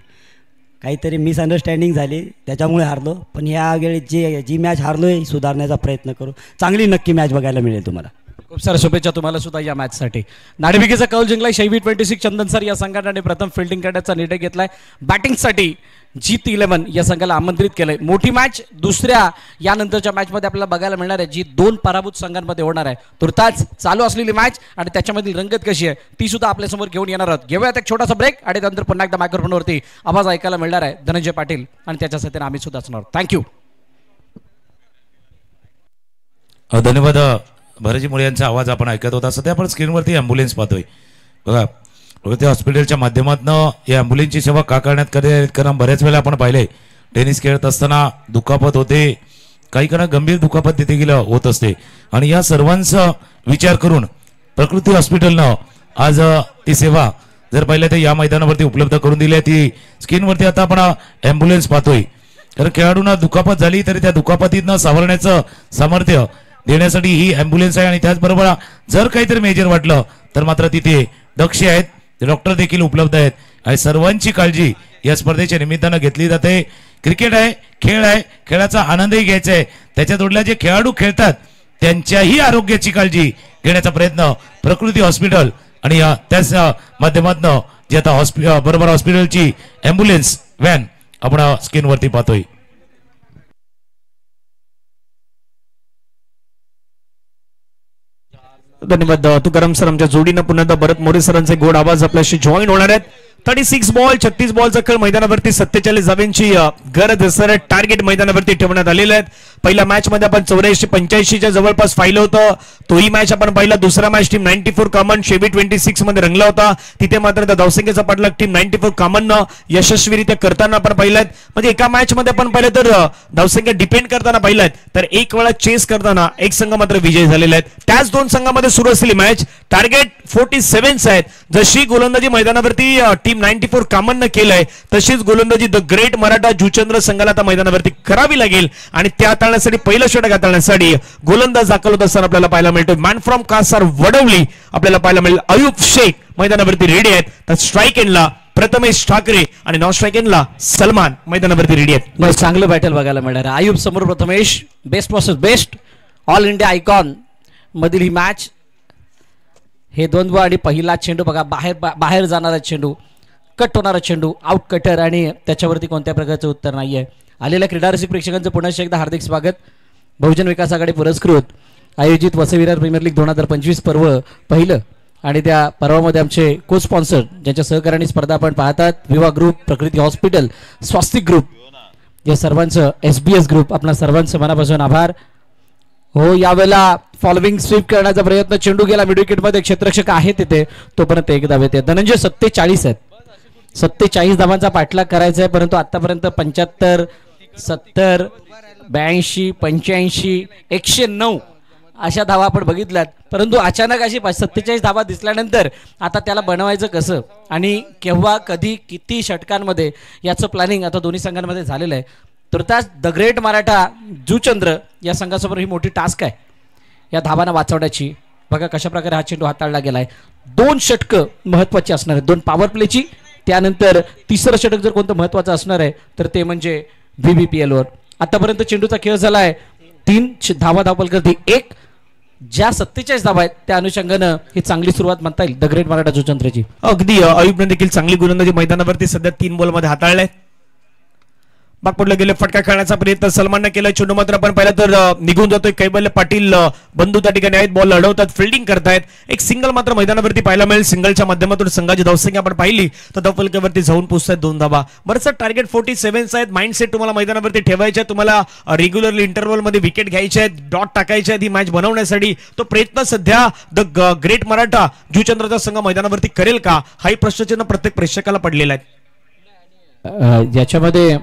काहीतरी मिसअंडरस्टँडिंग झाली त्याच्यामुळे हारलो. पण यावेळी जी मॅच हारलो आहे सुधारण्याचा प्रयत्न करू. चांगली नक्की मॅच बघायला मिळेल तुम्हाला. खूप साऱ्या शुभेच्छा तुम्हाला सुद्धा या मॅचसाठी. नाणेफेकीचा कौल जिंकलाय शैवी 26 चंदन सर या संघाने प्रथम फिल्डिंग करण्याचा निर्णय घेतलाय. बॅटिंगसाठी G11 या संघाला आमंत्रित केलंय. मोठी मॅच दुसऱ्या यानंतरच्या मॅचमध्ये आपल्याला बघायला मिळणार आहे जी 2 पराभूत संघांमध्ये होणार आहे. तुर्तास चालू असलेली मॅच आणि त्याच्यामधील रंगत कशी आहे ती सुद्धा आपल्यासमोर घेऊन येणार आहोत. घेऊयात एक छोटासा ब्रेक आणि त्यानंतर पुन्हा एकदा मायक्रोफोनवरती आवाज ऐकायला मिळणार आहे धनंजय पाटील आणि त्याच्यासाठी आम्ही सुद्धा असणार. थँक्यू. धन्यवाद. भरतजी मुळे यांचा आवाज आपण ऐकत होता. सध्या आपण स्क्रीनवरती ॲम्ब्युलन्स पाहतोय बघा. प्रगती हॉस्पिटलच्या माध्यमातून या ॲम्ब्युलन्सची सेवा का करण्यात कारण बऱ्याच वेळा आपण पाहिले टेनिस खेळत असताना दुखापत होते. काही कारणा गंभीर दुखापत तिथे गेलं होत असते आणि या सर्वांचा विचार करून प्रकृती हॉस्पिटलनं आज ती सेवा जर पाहिलं तर या मैदानावरती उपलब्ध करून दिली आहे. ती स्क्रीनवरती आता आपण ॲम्ब्युलन्स पाहतोय. कारण खेळाडूंना दुखापत झाली तरी त्या दुखापतीतनं सावरण्याचं सामर्थ्य देण्यासाठी ही ॲम्ब्युलन्स आहे. आणि त्याचबरोबर जर काहीतरी मेजर वाटलं तर मात्र तिथे दक्ष आहेत, डॉक्टर देखील उपलब्ध आहेत आणि सर्वांची काळजी या स्पर्धेच्या निमित्तानं घेतली जाते. क्रिकेट आहे, खेळ आहे, खेळाचा आनंदही घ्यायचा आहे. त्याच्या जोडल्या जे खेळाडू खेळतात त्यांच्याही आरोग्याची काळजी घेण्याचा प्रयत्न प्रकृती हॉस्पिटल आणि त्याच माध्यमातून जे आता बरोबर हॉस्पिटलची ॲम्ब्युलन्स व्हॅन आपण स्क्रीनवरती पाहतोय. धन्यवाद तुकाराम सर. आमच्या जोडीनं पुन्हा एकदा भरत मोरे सरांचे गोड आवाज आपल्याशी जॉईन होणार आहेत. 36 बॉल 36 बॉलचा खेळ मैदानावरती 47 धावांची गरज असणारे टार्गेट मैदानावरती ठेवण्यात आलेले आहेत. पहिल्या मॅच मध्ये आपण 84-85च्या जवळपास पाहिलं होतं. तोही मॅच आपण पाहिला. दुसरा मॅच टीम 94 कॉमन शेवी 26 मध्ये रंगला होता. तिथे मात्र त्या धावसंख्येचा पाठलाग टीम 94 कॉमन यशस्वीरित्या करताना आपण पाहिलात. म्हणजे एका मॅच मध्ये आपण पाहिलं तर धावसंख्या डिपेंड करताना पाहिलात तर एक वेळा चेस करताना एक संघ मात्र विजयी झालेला आहे. त्याच 2 संघांमध्ये सुरू असलेली मॅच टार्गेट 47 आहेत. जशी गोलंदाजी मैदानावरती टीम 94 कॉमन केलंय तशीच गोलंदाजी द ग्रेट मराठा जुचंद्र संघाला आता मैदानावरती करावी लागेल आणि त्या हाताळण्यासाठी पहिलं षटक हाताळण्यासाठी गोलंदाज दाखल होत असताना आपल्याला पाहायला मिळतो. मॅन फ्रॉम कासार वडवली आपल्याला पाहायला मिळेल. अयूब शेख मैदानावरती रेडी आहेत. तर स्ट्राईक एंडला प्रथमेश ठाकरे आणि नॉन स्ट्राईक एंडला सलमान मैदानावरती रेडी आहेत. चांगलं बॅटल बघायला मिळणार. अयूब समोर Prathamesh. Best process best all India icon मधील ही मॅच. हे द्वंद्व आणि पहिला चेंडू बघा. बाहेर जाणारा चेंडू, कट होणारा चेंडू, आउट कटर आणि त्याच्यावरती कोणत्या प्रकारचं उत्तर नाहीये. आलेल्या क्रीडा रसिक प्रेक्षकांचं पुन्हा एकदा हार्दिक स्वागत. बहुजन विकास आघाडी पुरस्कृत आयोजित वसई-विरार प्रीमियर लीग 2025 पर्व पहिलं आणि त्या पर्वामध्ये आमचे को स्पॉन्सर ज्यांच्या सहकार्याने स्पर्धा आपण पाहतात विवा ग्रुप, प्रकृती हॉस्पिटल, स्वास्तिक ग्रुप या सर्वांचं SBS ग्रुप आपल्या सर्वांचं मनापासून आभार. हो यावेळेला फॉलोविंग स्वीप करण्याचा प्रयत्न. चेंडू गेला मिड विकेट मध्ये. क्षेत्ररक्षक आहे तिथे तोपर्यंत एक धाव येते. धनंजय 47 आहेत. 47 धावांचा पाठलाग करायचा आहे परंतु आतापर्यंत 75, 70, 82, 85, 109 अशा धावा आपण बघितल्यात. परंतु अचानक अशी 47 धावा दिसल्यानंतर आता त्याला बनवायचं कसं आणि केव्हा कधी किती षटकांमध्ये याचं प्लॅनिंग आता दोन्ही संघांमध्ये झालेलं आहे. तर त्याच द ग्रेट मराठा जुचंद्र या संघासमोर ही मोठी टास्क आहे या धावांना वाचवण्याची. बघा कशा प्रकारे हा चेंडू हाताळला गेलाय. 2 षटकं महत्वाची असणार आहेत. 2 पॉवर प्लेची त्यानंतर तिसरं षटक जर कोणतं महत्वाचं असणार आहे तर ते म्हणजे VBPL वर आतापर्यंत चेंडूचा खेळ झालाय 3 धावा धावपलकरती 1 ज्या 47 धावा आहेत त्या अनुषंगानं ही चांगली सुरुवात म्हणता येईल द ग्रेट मराठा जुचंद्रची. अगदी अयुबने देखील चांगली गोलंदाजी मैदानावरती सध्या 3 बॉलमध्ये हाताळलाय. बागपडला गेले फटका खेळण्याचा प्रयत्न सलमानने केला. चेंडू मात्र आपण पाहिलं तर निघून जातोय. कैबल्य पाटील बंधू त्या ठिकाणी आहेत, बॉल अडवतात, फिल्डिंग करतायत. एक सिंगल मात्र मैदानावरती पाहायला मिळेल. सिंगलच्या माध्यमातून संघाची धावसंख्या आपण पाहिली तर धावफलकावरती जाऊन पोहोचतायत 2 धावा. बरंच टार्गेट 47 आहेत. माइंडसेट तुम्हाला मैदानावरती ठेवायचे, तुम्हाला रेग्युलरली इंटरव्हल मध्ये विकेट घ्यायचे आहेत, डॉट टाकायचे आहेत ही मॅच बनवण्यासाठी. तो प्रयत्न सध्या द ग्रेट मराठा जुचंद्रचा संघ मैदानावरती करेल का हाही प्रश्नचिन्ह प्रत्येक प्रेक्षकाला पडलेला आहे. याच्यामध्ये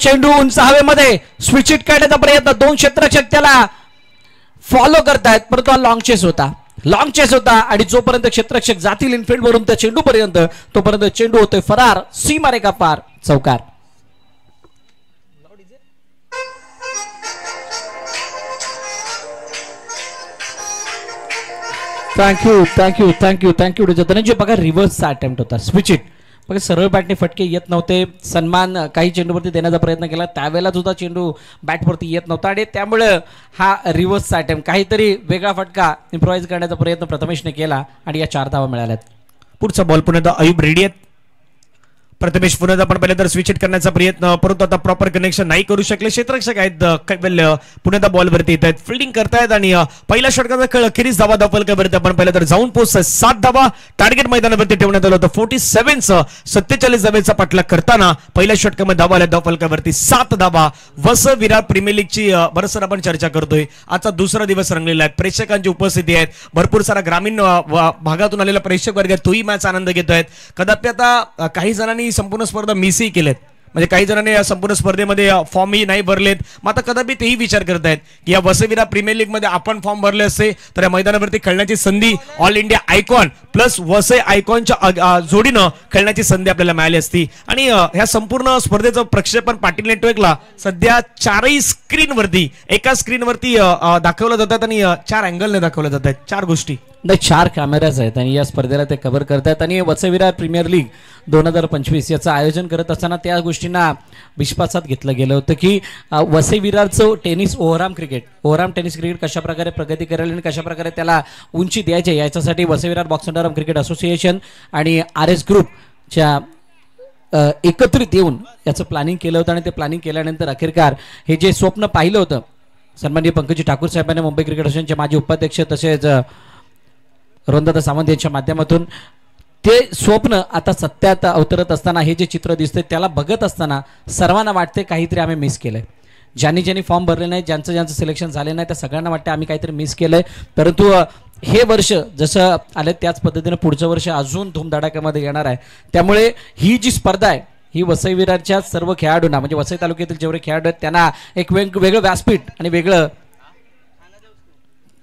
चेंडू उंच हवेमध्ये स्विच हिट काढण्याचा प्रयत्न 2 क्षेत्ररक्षक त्याला फॉलो करतायत परंतु लॉंग चेस होता आणि जोपर्यंत क्षेत्ररक्षक जातील इनफिल्ड वरून त्या चेंडू पर्यंत तोपर्यंत चेंडू होतोय फरार. सीमारेखा पार चौकार. थँक्यू धनंजय. बघा रिव्हर्सचा अटेम्प्ट होता स्विच हिट. बघा सरळ बॅटने फटके येत नव्हते. सन्मान काही चेंडूवरती देण्याचा प्रयत्न केला त्यावेळेला सुद्धा चेंडू बॅटवरती येत नव्हता आणि त्यामुळे हा रिव्हर्सचा अटेम्प्ट काहीतरी वेगळा फटका इम्प्रोवाइज करण्याचा प्रयत्न प्रथमेशने केला आणि या 4 धावा मिळाल्यात. पुढचा बॉल पुन्हा अयुब रेडी आहेत. प्रथमेश पुन्हा आपण पहिले तर स्विच हिट करण्याचा प्रयत्न परंतु आता प्रॉपर कनेक्शन नाही करू शकले. क्षेत्ररक्षक आहेत कैबल्य पुन्हा बॉलवरती येत आहेत, फिल्डिंग करतायत आणि पहिल्या षटकाचा खेळ अखेरीस धावा धावफलकावरती आपण पाहिलं तर जाऊन पोहोचतात. 7 धावा टार्गेट मैदानावरती ठेवण्यात आलं होतं. 47 47 धावेचा पाठलाग करताना पहिल्या षटकामध्ये धावा आल्या धावफलकावरती 7 धावा. विराट प्रीमियर लीगची बरसर आपण चर्चा करतोय. आजचा दुसरा दिवस रंगलेला आहे. प्रेक्षकांची उपस्थिती आहेत, भरपूर सारा ग्रामीण भागातून आलेला प्रेक्षक वर्ग तोही मॅच आनंद घेतोय. कदापि आता काही जणांनी संपूर्ण स्पर्धा मिसही केलेत, म्हणजे काही जणांनी या संपूर्ण स्पर्धेमध्ये फॉर्मही नाही भरलेत. मात्र कदापि तेही विचार करतायत की या वसईविरार प्रीमियर लीग मध्ये आपण फॉर्म भरले असते तर या मैदानावरती खेळण्याची संधी all India icon plus Vasai आयकॉनच्या जोडीनं खेळण्याची संधी आपल्याला मिळाली असती. आणि ह्या संपूर्ण स्पर्धेचं प्रक्षेपण पाटील नेटवर्कला सध्या 4 स्क्रीनवरती एका स्क्रीनवरती दाखवलं जातात आणि 4 अँगलने दाखवल्या जातात. 4 गोष्टी नाही 4 कॅमेराज आहेत आणि या स्पर्धेला ते कव्हर करतात. आणि वसईविरार प्रीमियर लीग 2025 याचं आयोजन करत असताना त्या गोष्टींना विश्वासात घेतलं गेलं होतं की वसईविरारचं टेनिस ओव्हरआर्म टेनिस क्रिकेट कशा प्रकारे प्रगती करेल आणि कशा प्रकारे त्याला उंची द्यायची याच्यासाठी Vasai Virar box underarm cricket association आणि RS ग्रुपच्या एकत्रित येऊन याचं प्लॅनिंग केलं होतं. आणि ते प्लॅनिंग केल्यानंतर अखेरकार हे जे स्वप्न पाहिलं होतं सन्माननीय पंकजी ठाकूर साहेबांनी मुंबई क्रिकेट असोसिएशनचे माजी उपाध्यक्ष तसेच रोहनदादा सावंत यांच्या माध्यमातून ते स्वप्न आता सत्यात अवतरत असताना हे जे चित्र दिसतंय त्याला बघत असताना सर्वांना वाटते काहीतरी आम्ही मिस केलंय. ज्यांनी फॉर्म भरले नाही, ज्यांचं सिलेक्शन झाले नाही त्या सगळ्यांना वाटतं आम्ही काहीतरी मिस केलंय. परंतु हे वर्ष जसं आलं त्याच पद्धतीने पुढचं वर्ष अजून धूमधडाक्यामध्ये येणार आहे. त्यामुळे ही जी स्पर्धा आहे ही वसई विरारच्या सर्व खेळाडूंना म्हणजे वसई तालुक्यातील जेवढे खेळाडू आहेत त्यांना एक वेगळं व्यासपीठ आणि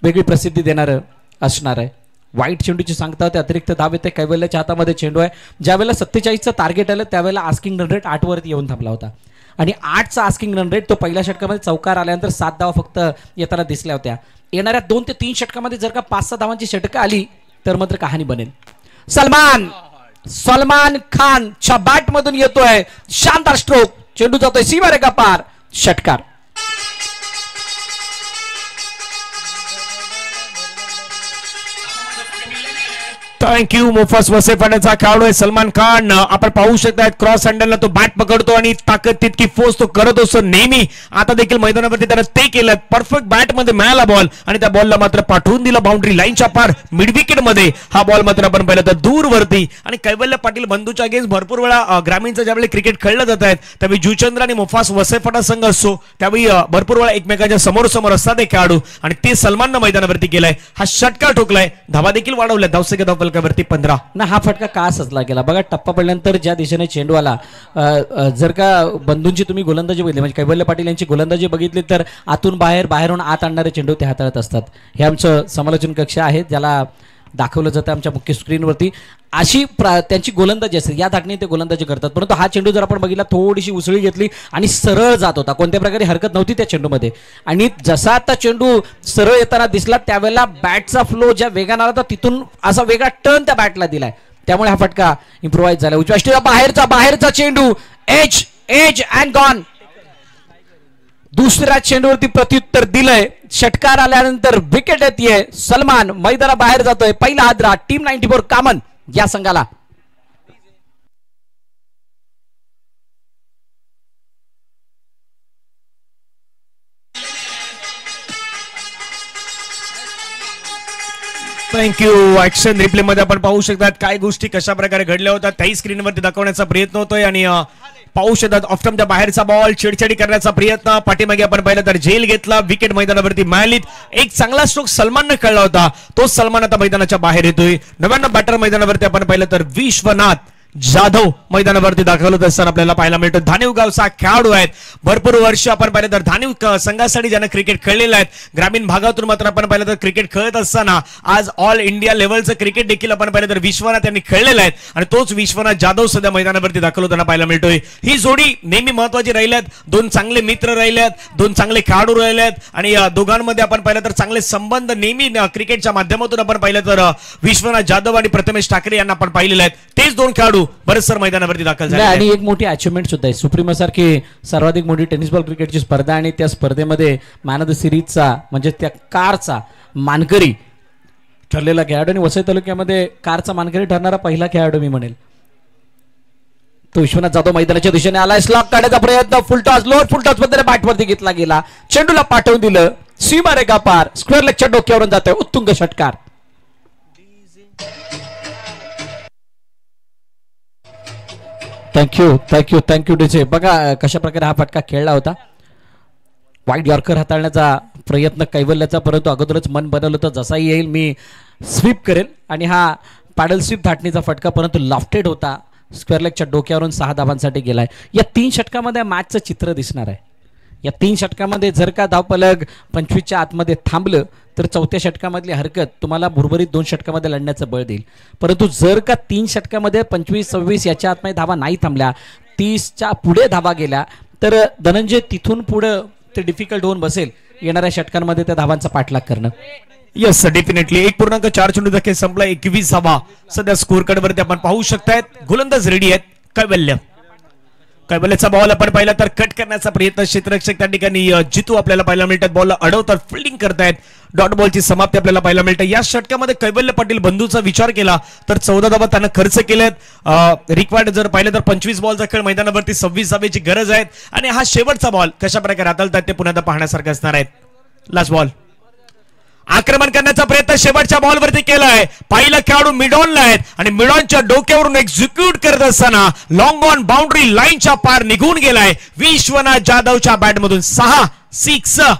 वेगळी प्रसिद्धी देणारं असणार आहे. वाईट चेंडूची सांगता होते, अतिरिक्त धाव येते, कैवल्याच्या हातामध्ये चेंडू आहे. ज्यावेळेला 47चं टार्गेट आलं त्यावेळेला आस्किंग रन रेट 8 वरती येऊन थांबला होता आणि 8चा आस्किंग रन रेट तो पहिल्या षटकामध्ये चौकार आल्यानंतर 7 धावा फक्त येताना दिसल्या होत्या. येणाऱ्या 2 ते 3 षटकामध्ये जर का 5-6 धावांची षटकं आली तर मात्र कहाणी बनेल. सलमान खान च्या बॅट मधून येतोय शानदार स्ट्रोक, चेंडू जातोय सीमारेखा पार, षटकार. थँक्यू. मोफास वसईपाड्याचा खेळाडू आहे सलमान खान. आपण पाहू शकता क्रॉस हँडलला तो बॅट पकडतो आणि ताकद तितकी फोर्स तो करत असतो नेहमी. आता देखील मैदानावरती त्यानं ते केलं. परफेक्ट बॅट मध्ये मिळाला बॉल आणि त्या बॉलला मात्र पाठवून दिला बाउंड्री लाईनच्या पार मिड विकेट मध्ये. हा बॉल मात्र आपण पाहिलं तर दूरवरती. आणि कैवल्य पाटील बंधूच्या अगेन्स्ट भरपूर वेळा ग्रामीणचं ज्यावेळी क्रिकेट खेळलं जात आहेत त्यावेळी जुचंद्र आणि मोफास वसईपाडा संघ असतो त्यावेळी भरपूर वेळा एकमेकांच्या समोर असतात एक खेळाडू आणि ते सलमाननं मैदानावरती केलाय. हा षटकार ठोकलाय, धावा देखील वाढवल्या, धावसंख्या वरती 15 ना. हा फटका का सजला गेला बघा. टप्पा पडल्यानंतर ज्या दिशेने चेंडू आला, जर का बंधूंची तुम्ही गोलंदाजी बघितली म्हणजे कैवल्य पाटील यांची गोलंदाजी बघितली तर आतून बाहेरून आत आणणारे चेंडू ते हाताळत असतात. हे आमचं समालोचन कक्ष आहे ज्याला दाखवलं जातं आमच्या मुख्य स्क्रीनवरती. अशी त्यांची गोलंदाजी असते, या धाटणी ते गोलंदाजी करतात. परंतु हा चेंडू जर आपण बघितला थोडीशी उसळी घेतली आणि सरळ जात होता, कोणत्या प्रकारे हरकत नव्हती त्या चेंडूमध्ये. आणि जसा आता चेंडू सरळ येताना दिसला त्यावेळेला बॅटचा फ्लो ज्या वेगाने आला होता तिथून असा वेगळा टर्न त्या बॅटला दिलाय. त्यामुळे हा फटका इम्प्रोवाइज झाला. उजव्या यष्टीचा बाहेरचा चेंडू एज एज अँड गॉन. दुसऱ्या चेंडूवरती प्रत्युत्तर दिलंय. षटकार आल्यानंतर विकेट येते. सलमान मैदानाबाहेर जातोय. पहिला हादरा टीम 94 कामन या संघाला. थँक्यू. ऍक्शन रिप्ले मध्ये आपण पाहू शकतात काय गोष्टी कशा प्रकारे घडल्या होत्या त्याही स्क्रीनवरती दाखवण्याचा प्रयत्न होतोय. आणि पाहू शकतात ऑफ्टमच्या बाहेरचा बॉल चिडचिडी करण्याचा प्रयत्न. पाठीमागे आपण पाहिलं तर झेल घेतला. विकेट मैदानावरती मिळाली. एक चांगला स्ट्रोक सलमानने खेळला होता. तो सलमान आता मैदानाच्या बाहेर येतोय. नव्यानं बॅटर मैदानावरती आपण पाहिलं तर विश्वनाथ जाधव मैदानावरती दाखवलं असताना आपल्याला पाहायला मिळतं. धानिव गावचा खेळाडू आहेत. भरपूर वर्ष आपण पाहिलं तर धानिव संघासाठी ज्यानं क्रिकेट खेळलेलं आहेत. ग्रामीण भागातून मात्र आपण पाहिलं तर क्रिकेट खेळत असताना आज ऑल इंडिया लेवलचं क्रिकेट देखील आपण पाहिलं तर विश्वनाथ यांनी खेळलेलं आहे. आणि तोच विश्वनाथ जाधव सध्या मैदानावरती दाखल होताना पाहायला मिळतोय. ही जोडी नेहमी महत्वाची राहिल्यात. दोन चांगले मित्र राहिल्यात. दोन चांगले खेळाडू राहिल्यात. आणि दोघांमध्ये आपण पाहिलं तर चांगले संबंध नेहमी क्रिकेटच्या माध्यमातून आपण पाहिलं तर विश्वनाथ जाधव आणि प्रथमेश ठाकरे यांना आपण पाहिलेलं आहेत. तेच दोन खेळाडू बरेचसर मैदानावरती दाखल झाले. आणि एक मोठी अचिव्हमेंट सुद्धा आहे. सुप्रीमो सारखी सर्वाधिक मोठी टेनिस बॉल क्रिकेटची स्पर्धा आणि त्या स्पर्धेमध्ये मॅन ऑफ द सिरीजचा म्हणजे त्या कारचा मानकरी ठरलेला खेळाडू आणि वसई तालुक्यामध्ये कारचा मानकरी ठरणारा पहिला खेळाडू मी म्हणेल तो विश्वनाथ जाधव मैदानाच्या दिशेने आलाय. स्लॉक काढण्याचा प्रयत्न. फुलटॉस लोड फुलटॉस मध्ये बॅटवरती घेतला गेला. चेंडूला पाठवून दिलं. सीमारेखा पार. स्क्वेअर लेगच्या डोक्यावरून जातोय उत्तुंग षटकार. Thank you thank you thank you DJ. बघा कशा प्रकारे हा फटका खेळला होता. वाईट यॉर्कर हाताळण्याचा प्रयत्न कैवल्याचा परंतु अगोदरच मन बनवलं होतं जसाही येईल मी स्वीप करेल आणि हा पॅडल स्वीप धाटणीचा फटका परंतु लॉफ्टेड होता. स्क्वेअर लेगच्या डोक्यावरून 6 धावांसाठी गेलाय. या 3 षटकामध्ये मॅचचं चित्र दिसणार आहे. या 3 षटकामध्ये जर का धावफलक 25च्या आतमध्ये थांबलं तर चौथ्या षटकामधली हरकत तुम्हाला भुरभरीत 2 षटकामध्ये लढण्याचं बळ देईल. परंतु जर का 3 षटकामध्ये 25-26 याच्या आतमध्ये धावा नाही थांबल्या 30च्या पुढे धावा गेल्या तर धनंजय तिथून पुढे ते डिफिकल्ट होऊन बसेल येणाऱ्या षटकांमध्ये त्या धावांचा पाठलाग करणं. Yes definitely. 1.4 चेंडूचा खेळ संपला. 21 धावा सध्या स्कोर कार्ड वरती आपण पाहू शकतायत. गोलंदाज रेडी आहेत. कैवल्याचा बॉल आपण पाहिला तर कट करण्याचा प्रयत्न. क्षेत्ररक्षक त्या ठिकाणी जितू आपल्याला पाहायला मिळतात. बॉलला अडवतात. फिल्डिंग करतायत. डॉट बॉलची समाप्ती आपल्याला पाहायला मिळते. या षटकामध्ये कैवल्य पाटील बंधूचा विचार केला तर 14 धावा त्यानं खर्च केलेत. रिक्वायर्ड जर पाहिलं तर 25 बॉलचा खेळ मैदानावरती 26 धावेची गरज आहे. आणि हा शेवटचा बॉल कशा प्रकारे हाताळतात ते पुन्हा पाहण्यासारखं असणार आहेत. Last ball. आक्रमण करण्याचा प्रयत्न शेवटच्या बॉलवरती केलाय. पहिला खेळाडू मिडॉनला आहेत आणि मिडॉनच्या डोक्यावरून एक्झिक्यूट करत असताना लॉंग ऑन बाउंड्री लाईनच्या पार निघून गेलाय. विश्वनाथ जाधवच्या बॅटमधून 6 6.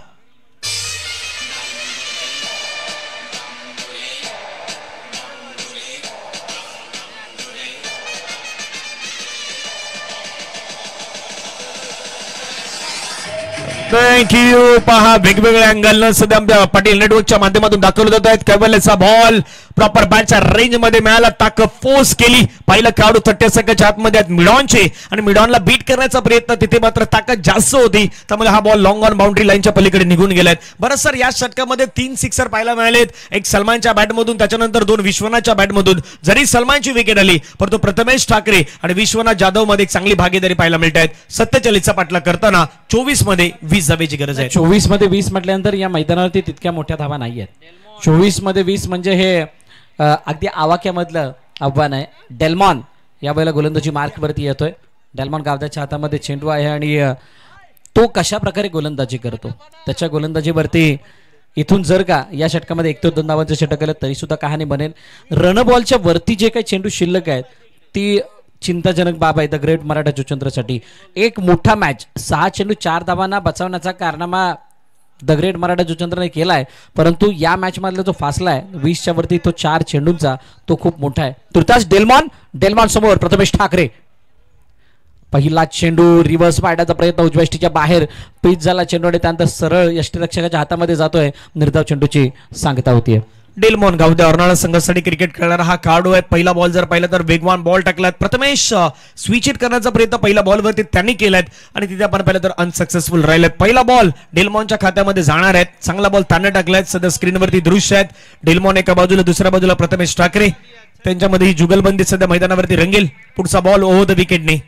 थँक्यू. पहा वेगवेगळ्या अँगलनं सध्या पाटील नेटवर्कच्या माध्यमातून दाखवले जात आहेत. कैवल्याचा बॉल प्रॉपर बॅटच्या रेंज मध्ये मिळाला. ताकद फोर्स केली. पहिला खेळाडू 30 सेकंडच्या आतमध्ये आहेत मिडॉनचे आणि मिडॉनला बीट करण्याचा प्रयत्न. तिथे मात्र ताकद जास्त होती त्यामुळे हा बॉल लॉंग ऑन बाउंड्री लाईनच्या पलीकडे निघून गेलाय. बरं सर या षटकामध्ये 3 सिक्सर पाहायला मिळालेत. एक सलमानच्या बॅटमधून त्याच्यानंतर 2 विश्वनाथच्या बॅटमधून. जरी सलमानची विकेट आली परंतु प्रथमेश ठाकरे आणि विश्वनाथ जाधव मध्ये एक चांगली भागीदारी पाहायला मिळत आहेत. 47चा पाठलाग करताना 24 मध्ये 20 धावेची गरज आहे. 24 मध्ये 20 म्हटल्यानंतर या मैदानावरती तितक्या मोठ्या धावा नाही आहेत. 24 मध्ये 20 म्हणजे हे अगदी आवाक्यामधलं आव्हान आहे. डेल्मॉन या वेळेला गोलंदाजी मार्क वरती येतोय. डेल्मॉन गावदाच्या हातामध्ये चेंडू आहे आणि तो कशा प्रकारे गोलंदाजी करतो त्याच्या गोलंदाजीवरती इथून जर का या षटकामध्ये 1 ते 2 धावांचं षटक आलं तरी सुद्धा कहाणी बनेल. रणबॉलच्या वरती जे काही चेंडू शिल्लक आहेत ती चिंताजनक बाब आहे द ग्रेट मराठा जुचंद्रसाठी. एक मोठा मॅच 6 चेंडू 4 धावांना बचावण्याचा कारनामा द ग्रेट मराठा जुचंद्रने केलाय परंतु या मॅच मधला जो फासला आहे 20च्या वरती तो 4 चेंडूंचा तो खूप मोठा आहे. तुर्तास डेल्मॉन समोर प्रथमेश ठाकरे. पहिला चेंडू रिव्हर्स पाडण्याचा प्रयत्न उजव्या यष्टीच्या बाहेर पिच झाला चेंडू आणि त्यानंतर सरळ यष्टीरक्षकाच्या हातामध्ये जातोय. निर्धाव चेंडूची सांगता होतीये. डेलमॉन गावदे अर्नाळा संघासाठी क्रिकेट खेळणारा हा खेळाडू आहे. पहिला बॉल जर पाहिला तर वेगवान बॉल टाकलाय. प्रथमेश स्विच हिट करण्याचा प्रयत्न पहिल्या बॉलवरती त्यांनी केलाय आणि तिथे आपण पाहिलं तर अनसक्सेसफुल राहिलेत. पहिला बॉल डेलमॉनच्या खात्यामध्ये जाणार आहेत. चांगला बॉल त्याने टाकलाय. सध्या स्क्रीनवरती दृश्य आहेत. डेलमॉन एका बाजूला दुसऱ्या बाजूला प्रथमेश ठाकरे त्यांच्यामध्ये ही जुगलबंदी सध्या मैदानावरती रंगेल. पुढचा बॉल ओव्हर द विकेटने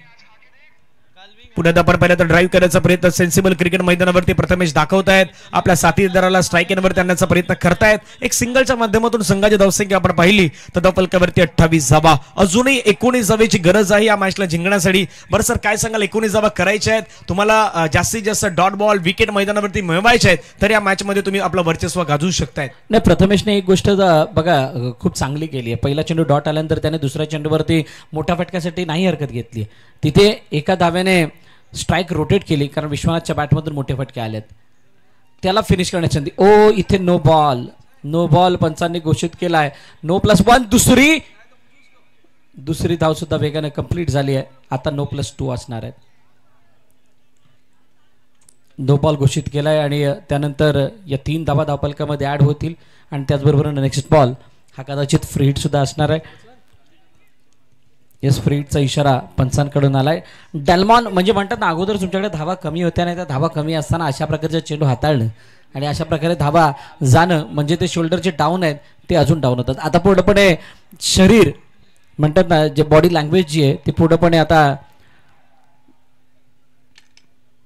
पुढे आपण पाहिलं तर ड्राईव्ह करण्याचा प्रयत्न सेन्सिबल क्रिकेट मैदानावरती प्रथमेश दाखवतायत. आपल्या साथीदाराला स्ट्राईक एनवर आणण्याचा प्रयत्न करतायत. एक सिंगलच्या माध्यमातून संघाची धावसंख्या आपण पाहिली तर धावफलकावरती 28 धावा. अजूनही 19 धावेची गरज आहे या मॅचला जिंकण्यासाठी. बरं सर काय सांगाल, 19 धावा करायच्या आहेत तुम्हाला, जास्तीत जास्त डॉट बॉल विकेट मैदानावरती मिळवायचे आहेत तर या मॅच मध्ये तुम्ही आपलं वर्चस्व गाजवू शकतायत. नाही, प्रथमेशने एक गोष्ट बघा खूप चांगली केली आहे. पहिला चेंडू डॉट आल्यानंतर त्याने दुसऱ्या चेंडूवरती मोठ्या फटक्यासाठी नाही हरकत घेतली. तिथे एका धाव्याने स्ट्राईक रोटेट केली कारण विश्वनाथच्या बॅटमधून मोठे फटके आलेत. त्याला फिनिश करण्याची संधी. ओ इथे नो बॉल पंचांनी घोषित केलाय. नो +1 दुसरी धाव सुद्धा वेगाने कंप्लीट झाली आहे. आता नो +2 असणार आहे. नो बॉल घोषित केलाय आणि त्यानंतर या 3 धावा धावफलकामध्ये ऍड होतील आणि त्याचबरोबर नेक्स्ट बॉल हा कदाचित फ्री हिट सुद्धा असणार आहे. येस, फ्री हिटचा इशारा पंचांकडून आलाय. डेलमॉन म्हणजे म्हणतात ना, अगोदर तुमच्याकडे धावा कमी होत्या नाही, त्या धावा कमी असताना अशा प्रकारचे चेंडू हाताळणं आणि अशा प्रकारे धावा जाणं म्हणजे ते शोल्डरचे डाऊन आहेत ते अजून डाऊन होतात. आता पूर्णपणे शरीर म्हणतात ना, जे बॉडी लँग्वेज जी आहे ती पूर्णपणे आता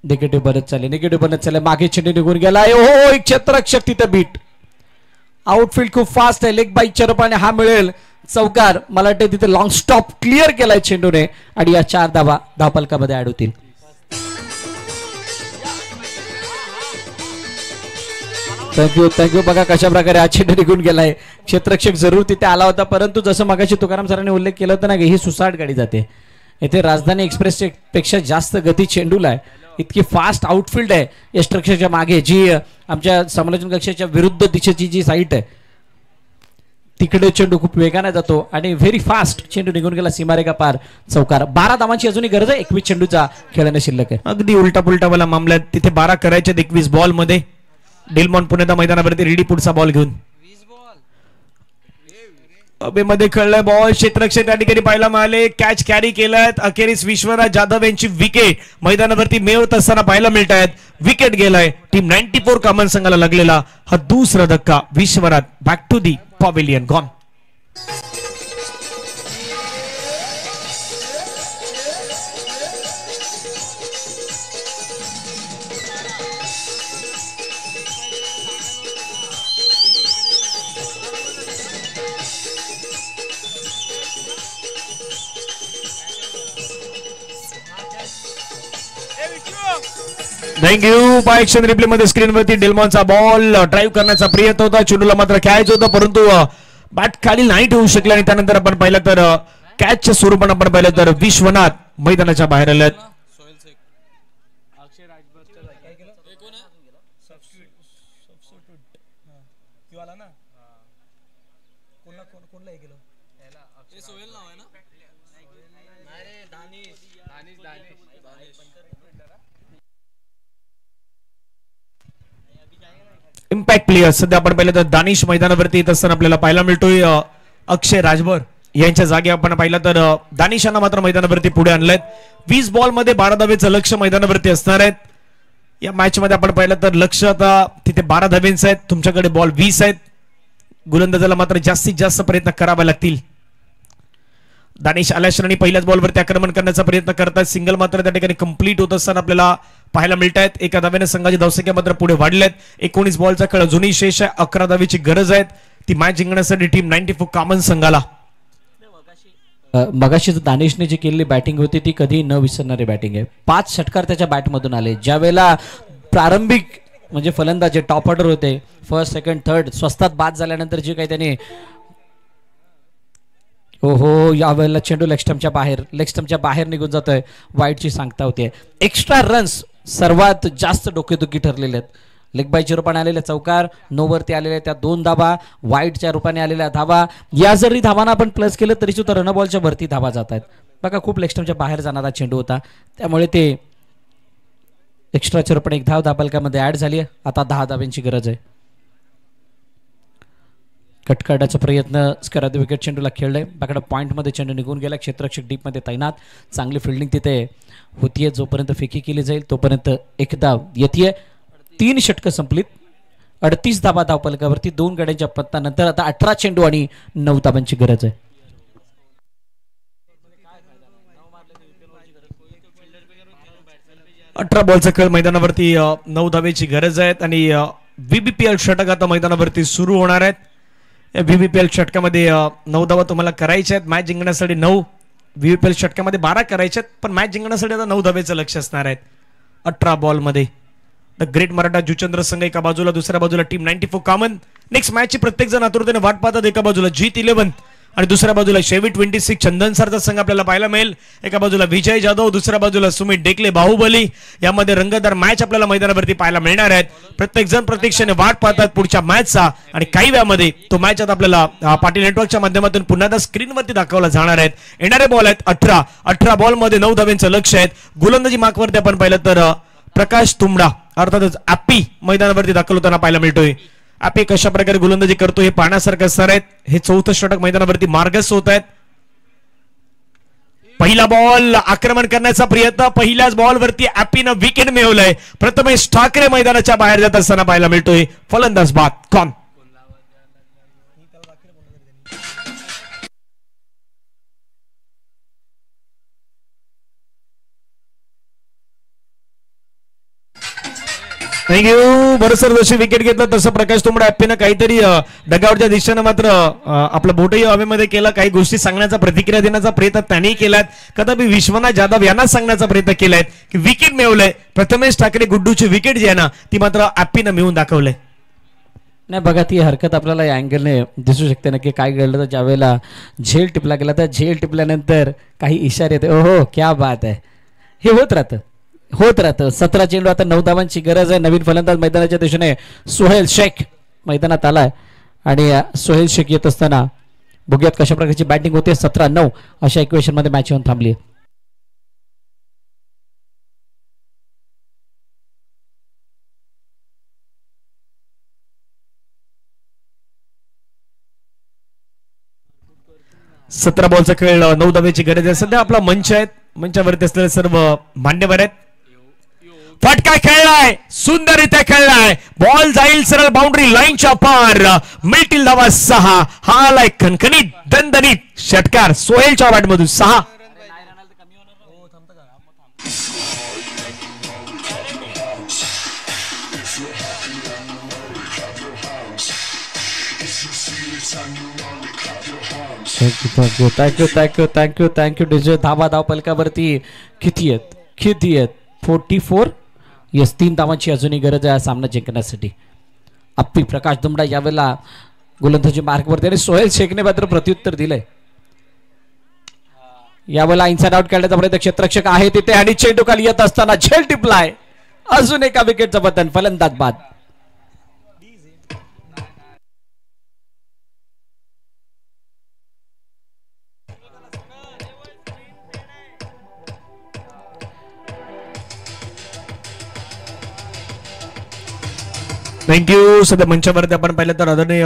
निगेटिव्ह बनत चालले. मागे चेंडू निघून गेला. हो, एक क्षेत्ररक्षक तिथे बीट. आउटफील्ड खूप फास्ट आहे. लेग बाईकच्या रूपाने हा मिळेल चौकार. मला वाटतं तिथे लॉंग स्टॉप क्लिअर केलाय चेंडूने आणि या 4 धावा धावफलकामध्ये ऍड होतील. थँक्यू. बघा कशा प्रकारे हा चेंडू निघून गेलाय. क्षेत्ररक्षक जरूर तिथे आला होता, परंतु जसं मगाशी तुकाराम सरांनी उल्लेख केला होता ना की ही सुसाट गाडी जाते. इथे राजधानी एक्सप्रेस पेक्षा जास्त गती चेंडूला आहे. इतकी फास्ट आउटफील्ड आहे यष्टरक्षकच्या मागे, जी आमच्या समालोचन कक्षाच्या विरुद्ध दिशेची जी साईट आहे तिकडे चेंडू खूप वेगाने जातो आणि व्हेरी फास्ट चेंडू निघून गेला सीमारेखा पार. चौकार. 12 धावांची अजूनही गरज आहे. 21 चेंडूचा खेळणे शिल्लक आहे. अगदी उलटा वाला मामला आहे. तिथे 12 करायचे 21 बॉल मध्ये. डेलमॉन पुन्हा मैदानावरती रेडी पुढचा बॉल घेऊन मध्ये खेळलाय बॉल. क्षेत्ररक्षक त्या ठिकाणी पाहायला मिळाले. कॅच कॅरी केलायत. अखेरीस विश्वनाथ जाधव यांची विकेट मैदानावरती मिळवत असताना पाहायला मिळत आहेत. विकेट गेलाय. टीम 94 कामन संघाला लागलेला हा दुसरा धक्का. Vishwanath back to the pavilion gone. Thank you. By action replay मध्ये स्क्रीनवरती डेलमॉनचा बॉल ड्राईव्ह करण्याचा प्रयत्न होता. चेंडूला मात्र कॅच होता परंतु बॅट खाली नाही ठेवू शकले आणि त्यानंतर आपण पाहिलं तर कॅचच्या स्वरूपाने आपण पाहिलं तर विश्वनाथ मैदानाच्या बाहेर आले. इम्पॅक्ट प्लेयर सध्या आपण पाहिलं तर दानिश मैदानावरती येत असताना आपल्याला पाहायला मिळतोय. अक्षय राजभर यांच्या जागी आपण पाहिलं तर दानिशांना मात्र मैदानावरती पुढे आणलंय. 20 बॉल मध्ये 12 धावेचं लक्ष मैदानावरती असणार आहेत. या मॅच मध्ये आपण पाहिलं तर लक्ष आता तिथे 12 धावेंचं आहेत. तुमच्याकडे बॉल 20 आहेत. गोलंदाजाला मात्र जास्तीत जास्त प्रयत्न करावे लागतील. दानिश आल्याश्रणी पहिल्याच बॉलवरती आक्रमण करण्याचा प्रयत्न करतात. सिंगल मात्र त्या ठिकाणी कंप्लीट होत असताना आपल्याला पाहायला मिळत आहेत. एका धावेने संघाची धावसंख्या मात्र पुढे वाढल्यात. 19 बॉलचा खेळ अजूनही शेष आहे. 11 धावेची गरज आहे ती मॅच जिंकण्यासाठी टीम 94 कामन संघाला. मगाशी दानिशने जी केलेली बॅटिंग होती ती कधी न विसरणारी बॅटिंग आहे. 5 षटकार त्याच्या बॅटमधून आले. ज्या वेळेला प्रारंभिक म्हणजे फलंदाज टॉप ऑर्डर होते, फर्स्ट सेकंड थर्ड स्वस्तात बाद झाल्यानंतर जे काही त्याने हो यावेळेला चेंडू लेग स्टंपच्या बाहेर निघून जातोय. वाईटची सांगता होते. एक्स्ट्रा रन्स सर्वात जास्त डोकेदुखी ठरलेले आहेत. लेग बायच्या रूपाने आलेल्या चौकार, नोवरती आलेल्या त्या 2 धावा, वाईटच्या रूपाने आलेल्या धावा, या जरी धावांना आपण प्लस केलं तरी सुद्धा रनबॉलच्या वरती धावा जात आहेत. बघा खूप लेग स्टंपच्या बाहेर जाणारा चेंडू होता, त्यामुळे ते एक्स्ट्राच्या रूपाने 1 धाव धावफलकामध्ये ऍड झाली आहे. आता 10 धावांची गरज आहे. कट काढण्याचा प्रयत्न स्कराद विकेट चेंडूला खेळलाय बाकडे पॉईंटमध्ये चेंडू निघून गेला क्षेत्ररक्षक डीपमध्ये तैनात चांगली फिल्डिंग तिथे होतीये जोपर्यंत फेकी केली जाईल तोपर्यंत एक धाव येते 3 षटकं संपलीत 38 धाबा धावफलकावरती 2 गड्यांच्या पत्तानंतर आता 18 चेंडू आणि 9 धाबांची गरज आहे. अठरा बॉलचा खेळ मैदानावरती 9 धावेची गरज आहे आणि VBPL षटक आता मैदानावरती सुरू होणार आहेत. या VBPL षटकामध्ये 9 धावा तुम्हाला करायच्या आहेत मॅच जिंकण्यासाठी 9 VBPL षटकामध्ये 12 करायचे आहेत पण मॅच जिंकण्यासाठी आता 9 धावेचं लक्ष असणार आहेत. 18 बॉलमध्ये द ग्रेट मराठा जुचंद्र संघ एका बाजूला दुसऱ्या बाजूला टीम 94 कॉमन नेक्स्ट मॅचची प्रत्येक जण आतुरतेने वाट पाहतात. एका बाजूला जीत11 आणि दुसऱ्या बाजूला शेवी 26 चंदन सरचा संघ आपल्याला पाहायला मिळेल. एका बाजूला विजय जाधव दुसऱ्या बाजूला सुमित डेकले बाहुबली यामध्ये रंगतदार मॅच आपल्याला मैदानावरती पाहायला मिळणार आहेत. प्रत्येक जण प्रतीक्षेने वाट पाहतात पुढच्या मॅचचा आणि काही वेळामध्ये तो मॅच आता आपल्याला पाटील नेटवर्कच्या माध्यमातून पुन्हा एकदा स्क्रीनवरती दाखवला जाणार आहेत. येणारे बॉल आहेत 18 बॉलमध्ये 9 धावेंचं लक्ष आहेत. गोलंदाजी मार्कवरती आपण पाहिलं तर प्रकाश तुंबडा अर्थातच ॲपी मैदानावरती दाखल होताना पाहायला मिळतोय. ॲपी कशा प्रकारे गोलंदाजी करतो हे पाहण्यासारखं असणार आहेत. हे 4थं षटक मैदानावरती मार्गस्थ होत आहेत. पहिला बॉल आक्रमण करण्याचा प्रयत्न पहिल्याच बॉलवरती ॲपीनं विकेट मिळवलंय. प्रथमेश ठाकरे मैदानाच्या बाहेर जात असताना पाहायला मिळतोय. फलंदाज बाद कॉन थँक्यू. बरोबर जशी विकेट घेतलं तसं प्रकाश तुंबडा ॲपीनं काहीतरी डगावरच्या दिशेनं मात्र आपलं बोटही हवेमध्ये केलं. काही गोष्टी सांगण्याचा प्रतिक्रिया देण्याचा प्रयत्न त्यांनी केलाय. कदापि विश्वनाथ जाधव यांना सांगण्याचा प्रयत्न केलाय की विकेट मिळवलंय. प्रथमेश ठाकरे गुड्डूची विकेट जी आहे ना ती मात्र ॲपीनं मिळवून दाखवलंय. नाही बघा ती हरकत आपल्याला या अँगलने दिसू शकते नक्की काय घडलं तर ज्यावेळेला झेल टिपला गेला तर झेल टिपल्यानंतर काही इशारे येते. ओहो क्या बात आहे. हे होत राहतं 17 चेंडू आता 9 धावांची गरज आहे. नवीन फलंदाज मैदानाच्या दिशेने सोहेल शेख मैदानात आलाय आणि सोहेल शेख येत असताना बघूयात कशा प्रकारची बॅटिंग होते. 17-9 अशा इक्वेशन मध्ये मॅच येऊन थांबली. सतरा बॉलचा खेळ 9 धावेची गरज आहे. सध्या आपला मंच आहे. मंचावरती असलेले सर्व मान्यवर आहेत. फटका खेळलाय सुंदररित्या खेळलाय. बॉल जाईल सरळ बाउंड्री लाईनच्या पार. मिळतील धावा 6. हा आलाय खणखणीत दणदणीत षटकार सोहेलच्या बॅटमधून 6. Thank you DJ. धावा धाव पलकावरती किती आहेत 44. येस 3 धावांची अजूनही गरज आहे या सामना जिंकण्यासाठी. अप्पी प्रकाश दुमडा यावेळेला गोलंदाजी मार्कवरती आणि सोहेल शेखने मात्र प्रत्युत्तर दिलंय. यावेळेला इनसाइड आउट काढण्याचा प्रयत्न क्षेत्ररक्षक आहे तिथे आणि चेंडू खाली येत असताना झेल टिपलाय. अजून एका विकेटचं बदल फलंदाज बाद. थँक्यू. सध्या मंचावरती आपण पाहिलं तर आदरणीय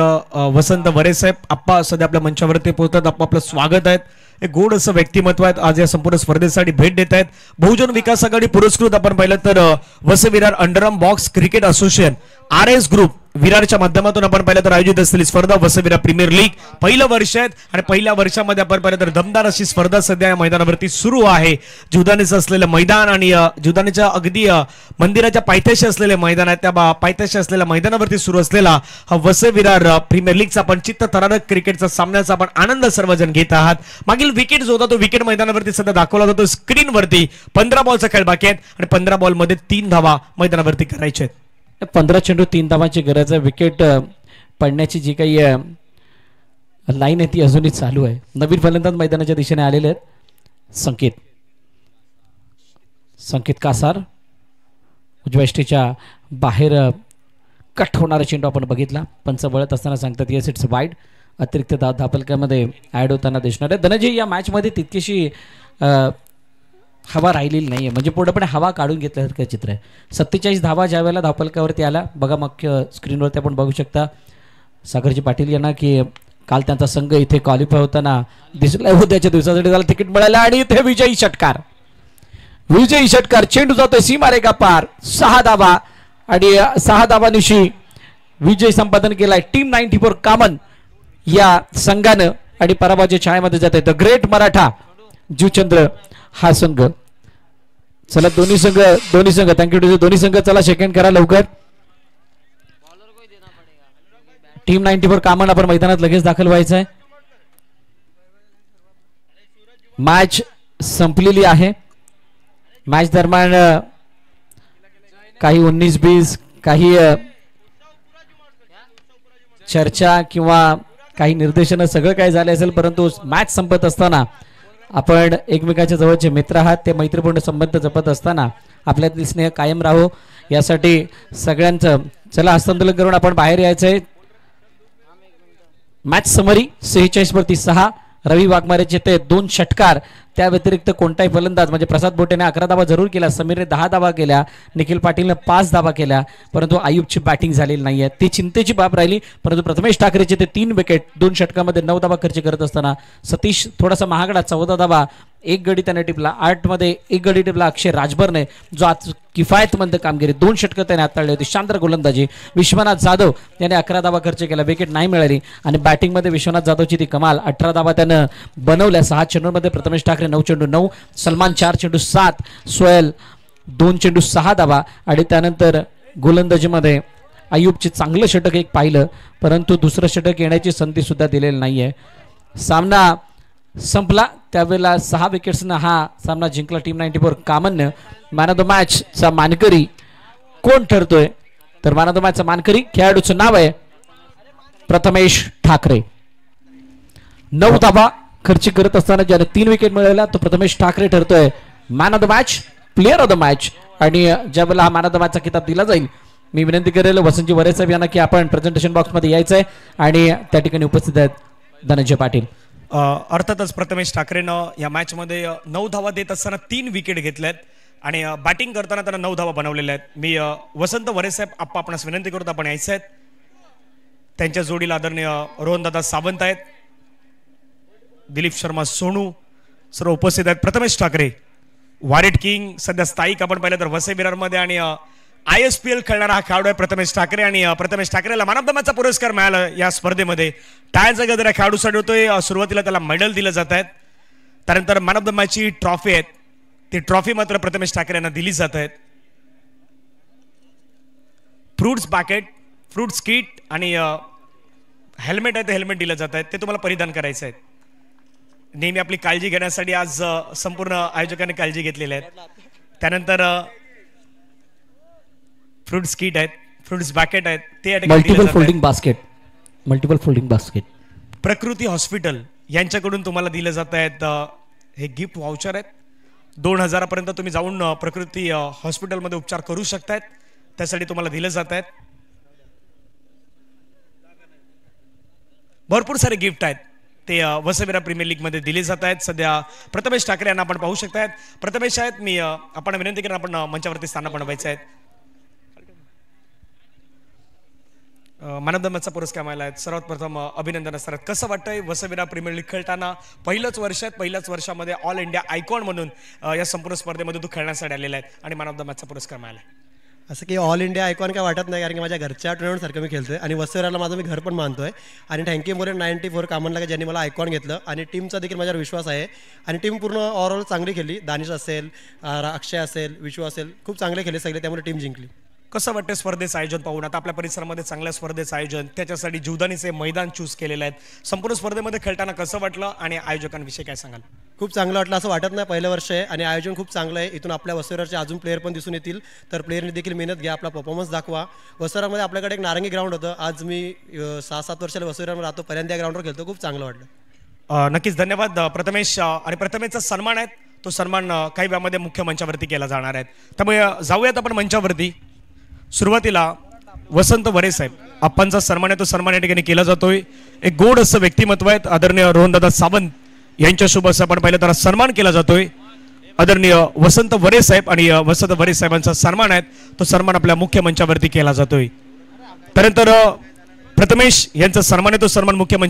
वसंत वरे साहेब आप्पा सध्या आपल्या मंचावरती पोहोचतात. आप्पा आपलं स्वागत आहे. एक गोड असं व्यक्तिमत्व आहेत. आज या संपूर्ण स्पर्धेसाठी भेट देत आहेत. बहुजन विकास आघाडी पुरस्कृत आपण पाहिलं तर Vasai Virar underarm box cricket association RS group विरारच्या माध्यमातून आपण पाहिलं तर आयोजित असलेली स्पर्धा वसे विरार प्रीमियर लीग पहिलं वर्ष आहेत आणि पहिल्या वर्षामध्ये आपण पाहिलं तर दमदार अशी स्पर्धा सध्या या मैदानावरती सुरू आहे. जीवदानीचं असलेलं मैदान आणि जीवदानीच्या अगदी मंदिराच्या पायथ्याशी असलेले मैदान आहे. त्या पायथ्याशी असलेल्या मैदानावरती सुरू असलेला हा वसे विरार प्रीमियर लीगचा आपण चित्तथरारक क्रिकेटचा सामन्याचा आपण आनंद सर्वजण घेत आहात. मागील विकेट जो होता तो विकेट मैदानावरती सध्या दाखवला जातो स्क्रीनवरती. 15 बॉलचा खेळ बाकी आहेत आणि 15 बॉलमध्ये 3 धावा मैदानावरती करायचे आहेत. 15 चेंडू 3 धावांची गरज आहे. विकेट पडण्याची जी काही लाईन आहे ती अजूनही चालू आहे. नवीन फलंदाज मैदानाच्या दिशेने आलेले आहेत. संकेत कासार उजव्या यष्टीच्या बाहेर कट होणारा चेंडू आपण बघितला. पंच वळत असताना सांगतात येस इट्स वाईड. अतिरिक्त धापलकामध्ये ऍड होताना दिसणार आहे. धनंजय या मॅचमध्ये तितकीशी हवा राहिलेली नाहीये म्हणजे पूर्णपणे हवा काढून घेतल्यासारखं चित्र आहे. 47 धावा ज्या वेळेला धावपलकावरती आला बघा मग स्क्रीनवरती आपण बघू शकता. सागरजी पाटील यांना की काल त्यांचा संघ इथे क्वालिफाय होताना दिसला उद्याच्या दिवसासाठी त्याला तिकीट मिळालं आणि इथे विजयी षटकार चेंडू जातोय सीमारेखा पार 6 धावा आणि 6 धावांनिशी विजय संपादन केलाय टीम 94 कामन या संघानं आणि पराभवाच्या छायेमध्ये जात आहे द ग्रेट मराठा जुचंद्र हा संघ. चला दोन्ही संघ थँक्यू दोन्ही संघ चला सेकंड करा लवकर. टीम 94 कामन आपण मैदानात लगेच दाखल व्हायचं आहे. मॅच संपलेली आहे. मॅच दरम्यान काही 19-20 काही चर्चा किंवा काही निर्देशन सगळं काही झाले असेल परंतु मॅच संपत असताना आपण एकमेकाच्या जवळचे मित्र आहात ते मैत्रीपूर्ण संबंध जपत असताना आपल्यातील स्नेह कायम राहो यासाठी सगळ्यांचं चला हस्तांदोलन करून आपण बाहेर यायचंय. मॅच समरी 46-6 रवी वाघमारेचे ते 2 षटकार त्या व्यतिरिक्त कोणताही फलंदाज म्हणजे प्रसाद बोटेने 11 धावा जरूर केल्या समीरने 10 धावा केल्या निखिल पाटीलने 5 धावा केल्या परंतु आयुबची बॅटिंग झालेली नाहीये ती चिंतेची बाब राहिली. परंतु प्रथमेश ठाकरेचे ते 3 विकेट 2 षटकामध्ये 9 धावा खर्च करत असताना सतीश थोडासा महागडा 14 धावा 1 गडी त्याने टिपला 8 मध्ये 1 गडी टिपला अक्षय राजभरने जो आज किफायतमंद कामगिरी 2 षटकं त्याने हाताळली होती शानदार गोलंदाजी. विश्वनाथ जाधव याने 11 धावा खर्च केला विकेट नाही मिळाली आणि बॅटिंगमध्ये विश्वनाथ जाधवची ती कमाल 18 धावा त्यानं बनवल्या 6 चेंडूंमध्ये प्रथमेश ठाकरे 9 चेंडू 9 सलमान 4 चेंडू 7 सोहेल 2 चेंडू 6 धावा आणि त्यानंतर गोलंदाजीमध्ये आयुबचे चांगलं षटक एक पाहिलं परंतु दुसरं षटक येण्याची संधी सुद्धा दिलेली नाहीये. सामना संपला त्यावेळेला 6 विकेट्सनं हा सामना जिंकला टीम 94 कामननं. मॅन ऑफ द मॅच चा मानकरी कोण ठरतोय तर मॅन ऑफ द मॅच चा मानकरी खेळाडूचं नाव आहे प्रथमेश ठाकरे. 9 धावा खर्च करत असताना ज्याने 3 विकेट मिळवला तो प्रथमेश ठाकरे ठरतोय man of the match player of the match. आणि ज्यावेळेला हा मॅन ऑफ द मॅचचा किताब दिला जाईल मी विनंती करेल वसंतजी वरे साहेब यांना की आपण प्रेझेंटेशन बॉक्समध्ये यायचंय आणि त्या ठिकाणी उपस्थित आहेत धनंजय पाटील. अर्थातच प्रथमेश ठाकरेनं या मॅच मध्ये 9 धावा देत असताना 3 विकेट घेतल्यात आणि बॅटिंग करताना त्यांना 9 धावा बनवलेल्या आहेत. मी वसंत वरे साहेब आपणास विनंती करतो आपण यायचं आहेत. त्यांच्या जोडीला आदरणीय रोहनदादा सावंत आहेत दिलीप शर्मा सोनू सर्व उपस्थित आहेत. प्रथमेश ठाकरे वारेट किंग सध्या स्थायिक आपण पाहिलं तर वसई विरारमध्ये आणि ISPL खेळणारा हा खेळाडू आहे प्रथमेश ठाकरे आणि प्रथमेश ठाकरेला मॅन ऑफ द मॅचचा पुरस्कार मिळाला या स्पर्धेमध्ये. टाळ्यांचा गजर या खेळाडूसाठी होतोय. सुरुवातीला त्याला मेडल दिलं जात आहेत त्यानंतर मॅन ऑफ द मॅचची ट्रॉफी आहेत ती ट्रॉफी मात्र प्रथमेश ठाकरे यांना दिली जात आहेत. फ्रूट्स पॅकेट फ्रूट्स किट आणि हेल्मेट आहे ते हेल्मेट दिलं जात आहेत ते तुम्हाला परिधान करायचं आहे. नेहमी आपली काळजी घेण्यासाठी आज संपूर्ण आयोजकांनी काळजी घेतलेली आहे. त्यानंतर फ्रूट्स किट आहेत फ्रूट्स बॅकेट आहेत ते मल्टिपल फोल्डिंग बास्केट प्रकृती हॉस्पिटल यांच्याकडून तुम्हाला दिले जात आहेत हे गिफ्ट वाउचर आहेत. 2000 पर्यंत तुम्ही जाऊन प्रकृती हॉस्पिटलमध्ये उपचार करू शकतायत त्यासाठी तुम्हाला दिले जात आहेत. भरपूर सारे गिफ्ट आहेत ते वसई विरार प्रीमियर लीग मध्ये दिले जात आहेत. सध्या प्रथमेश ठाकरे यांना आपण पाहू शकतायत. प्रथमेश आहेत मी आपण विनंती करून आपण मंचावरती स्थान बनवायचं आहे. मॅन ऑफ द मॅचचा पुरस्कार मिळाला आहे. सर्वात प्रथम अभिनंदन असतात. कसं वाटतंय वसई विरार प्रीमियर लीग खेळताना पहिल्याच वर्षामध्ये ऑल इंडिया आयकॉन म्हणून या संपूर्ण स्पर्धेमध्ये तू खेळण्यासाठी आलेला आहे आणि मॅन ऑफ द मॅचचा पुरस्कार मिळाला. असं की ऑल इंडिया आयकॉन काय वाटत नाही कारण की माझ्या घरच्या टुर्नामेंट सारखं मी खेळतोय आणि वसई विरारला माझं मी घर पण मानतोय आणि थँक्यू मोर 94 कामनला ज्यांनी मला आयकॉन घेतलं आणि टीमचा देखील माझ्यावर विश्वास आहे आणि टीम पूर्ण ओव्हरऑल चांगली खेळली. दानिश असेल अक्षय असेल विश्व असेल खूप चांगले खेळले सगळे त्यामुळे टीम जिंकली. कसं वाटतं स्पर्धेचं आयोजन पाहून आता आपल्या परिसरामध्ये चांगल्या स्पर्धेचं आयोजन त्याच्यासाठी जीवदानीचे मैदान चूज केलेलं आहे संपूर्ण स्पर्धेमध्ये खेळताना कसं वाटलं आणि आयोजकांविषयी काय सांगाल? खूप चांगलं वाटलं असं वाटत नाही पहिलं वर्ष आहे आणि आयोजन खूप चांगलं आहे. इथून आपल्या वसई विरारचे अजून प्लेयर पण दिसून येतील तर प्लेयरने देखील मेहनत घ्या आपला परफॉर्मन्स दाखवा. वसई विरारमध्ये आपल्याकडे एक नारंगी ग्राउंड होतं आज मी 6-7 वर्षाला वसई विरारमध्ये राहतो पहिल्यांदा ग्राउंडवर खेळतो खूप चांगलं वाटलं. नक्कीच धन्यवाद प्रथमेश. आणि प्रथमेशचा सन्मान आहे तो सन्मान काही वेळामध्ये मुख्य मंचावरती केला जाणार आहे त्यामुळे जाऊयात आपण मंचावरती. सुरुवातीला वसंत वरे साहेब आपणचा सन्मान आहे तो सन्मान या ठिकाणी केला जातोय. एक गोड असं व्यक्तिमत्व आहेत आदरणीय रोहनदादा सावंत यांच्या शुभ असं आपण पाहिलं तर सन्मान केला जातोय. आदरणीय वसंत वरे साहेब आणि वसंत वरे साहेबांचा सन्मान आहे तो सन्मान आपल्या मुख्य मंचावरती केला जातोय. त्यानंतर प्रथमेश यांचा सन्मान आहे तो सन्मान मुख्यमंत्री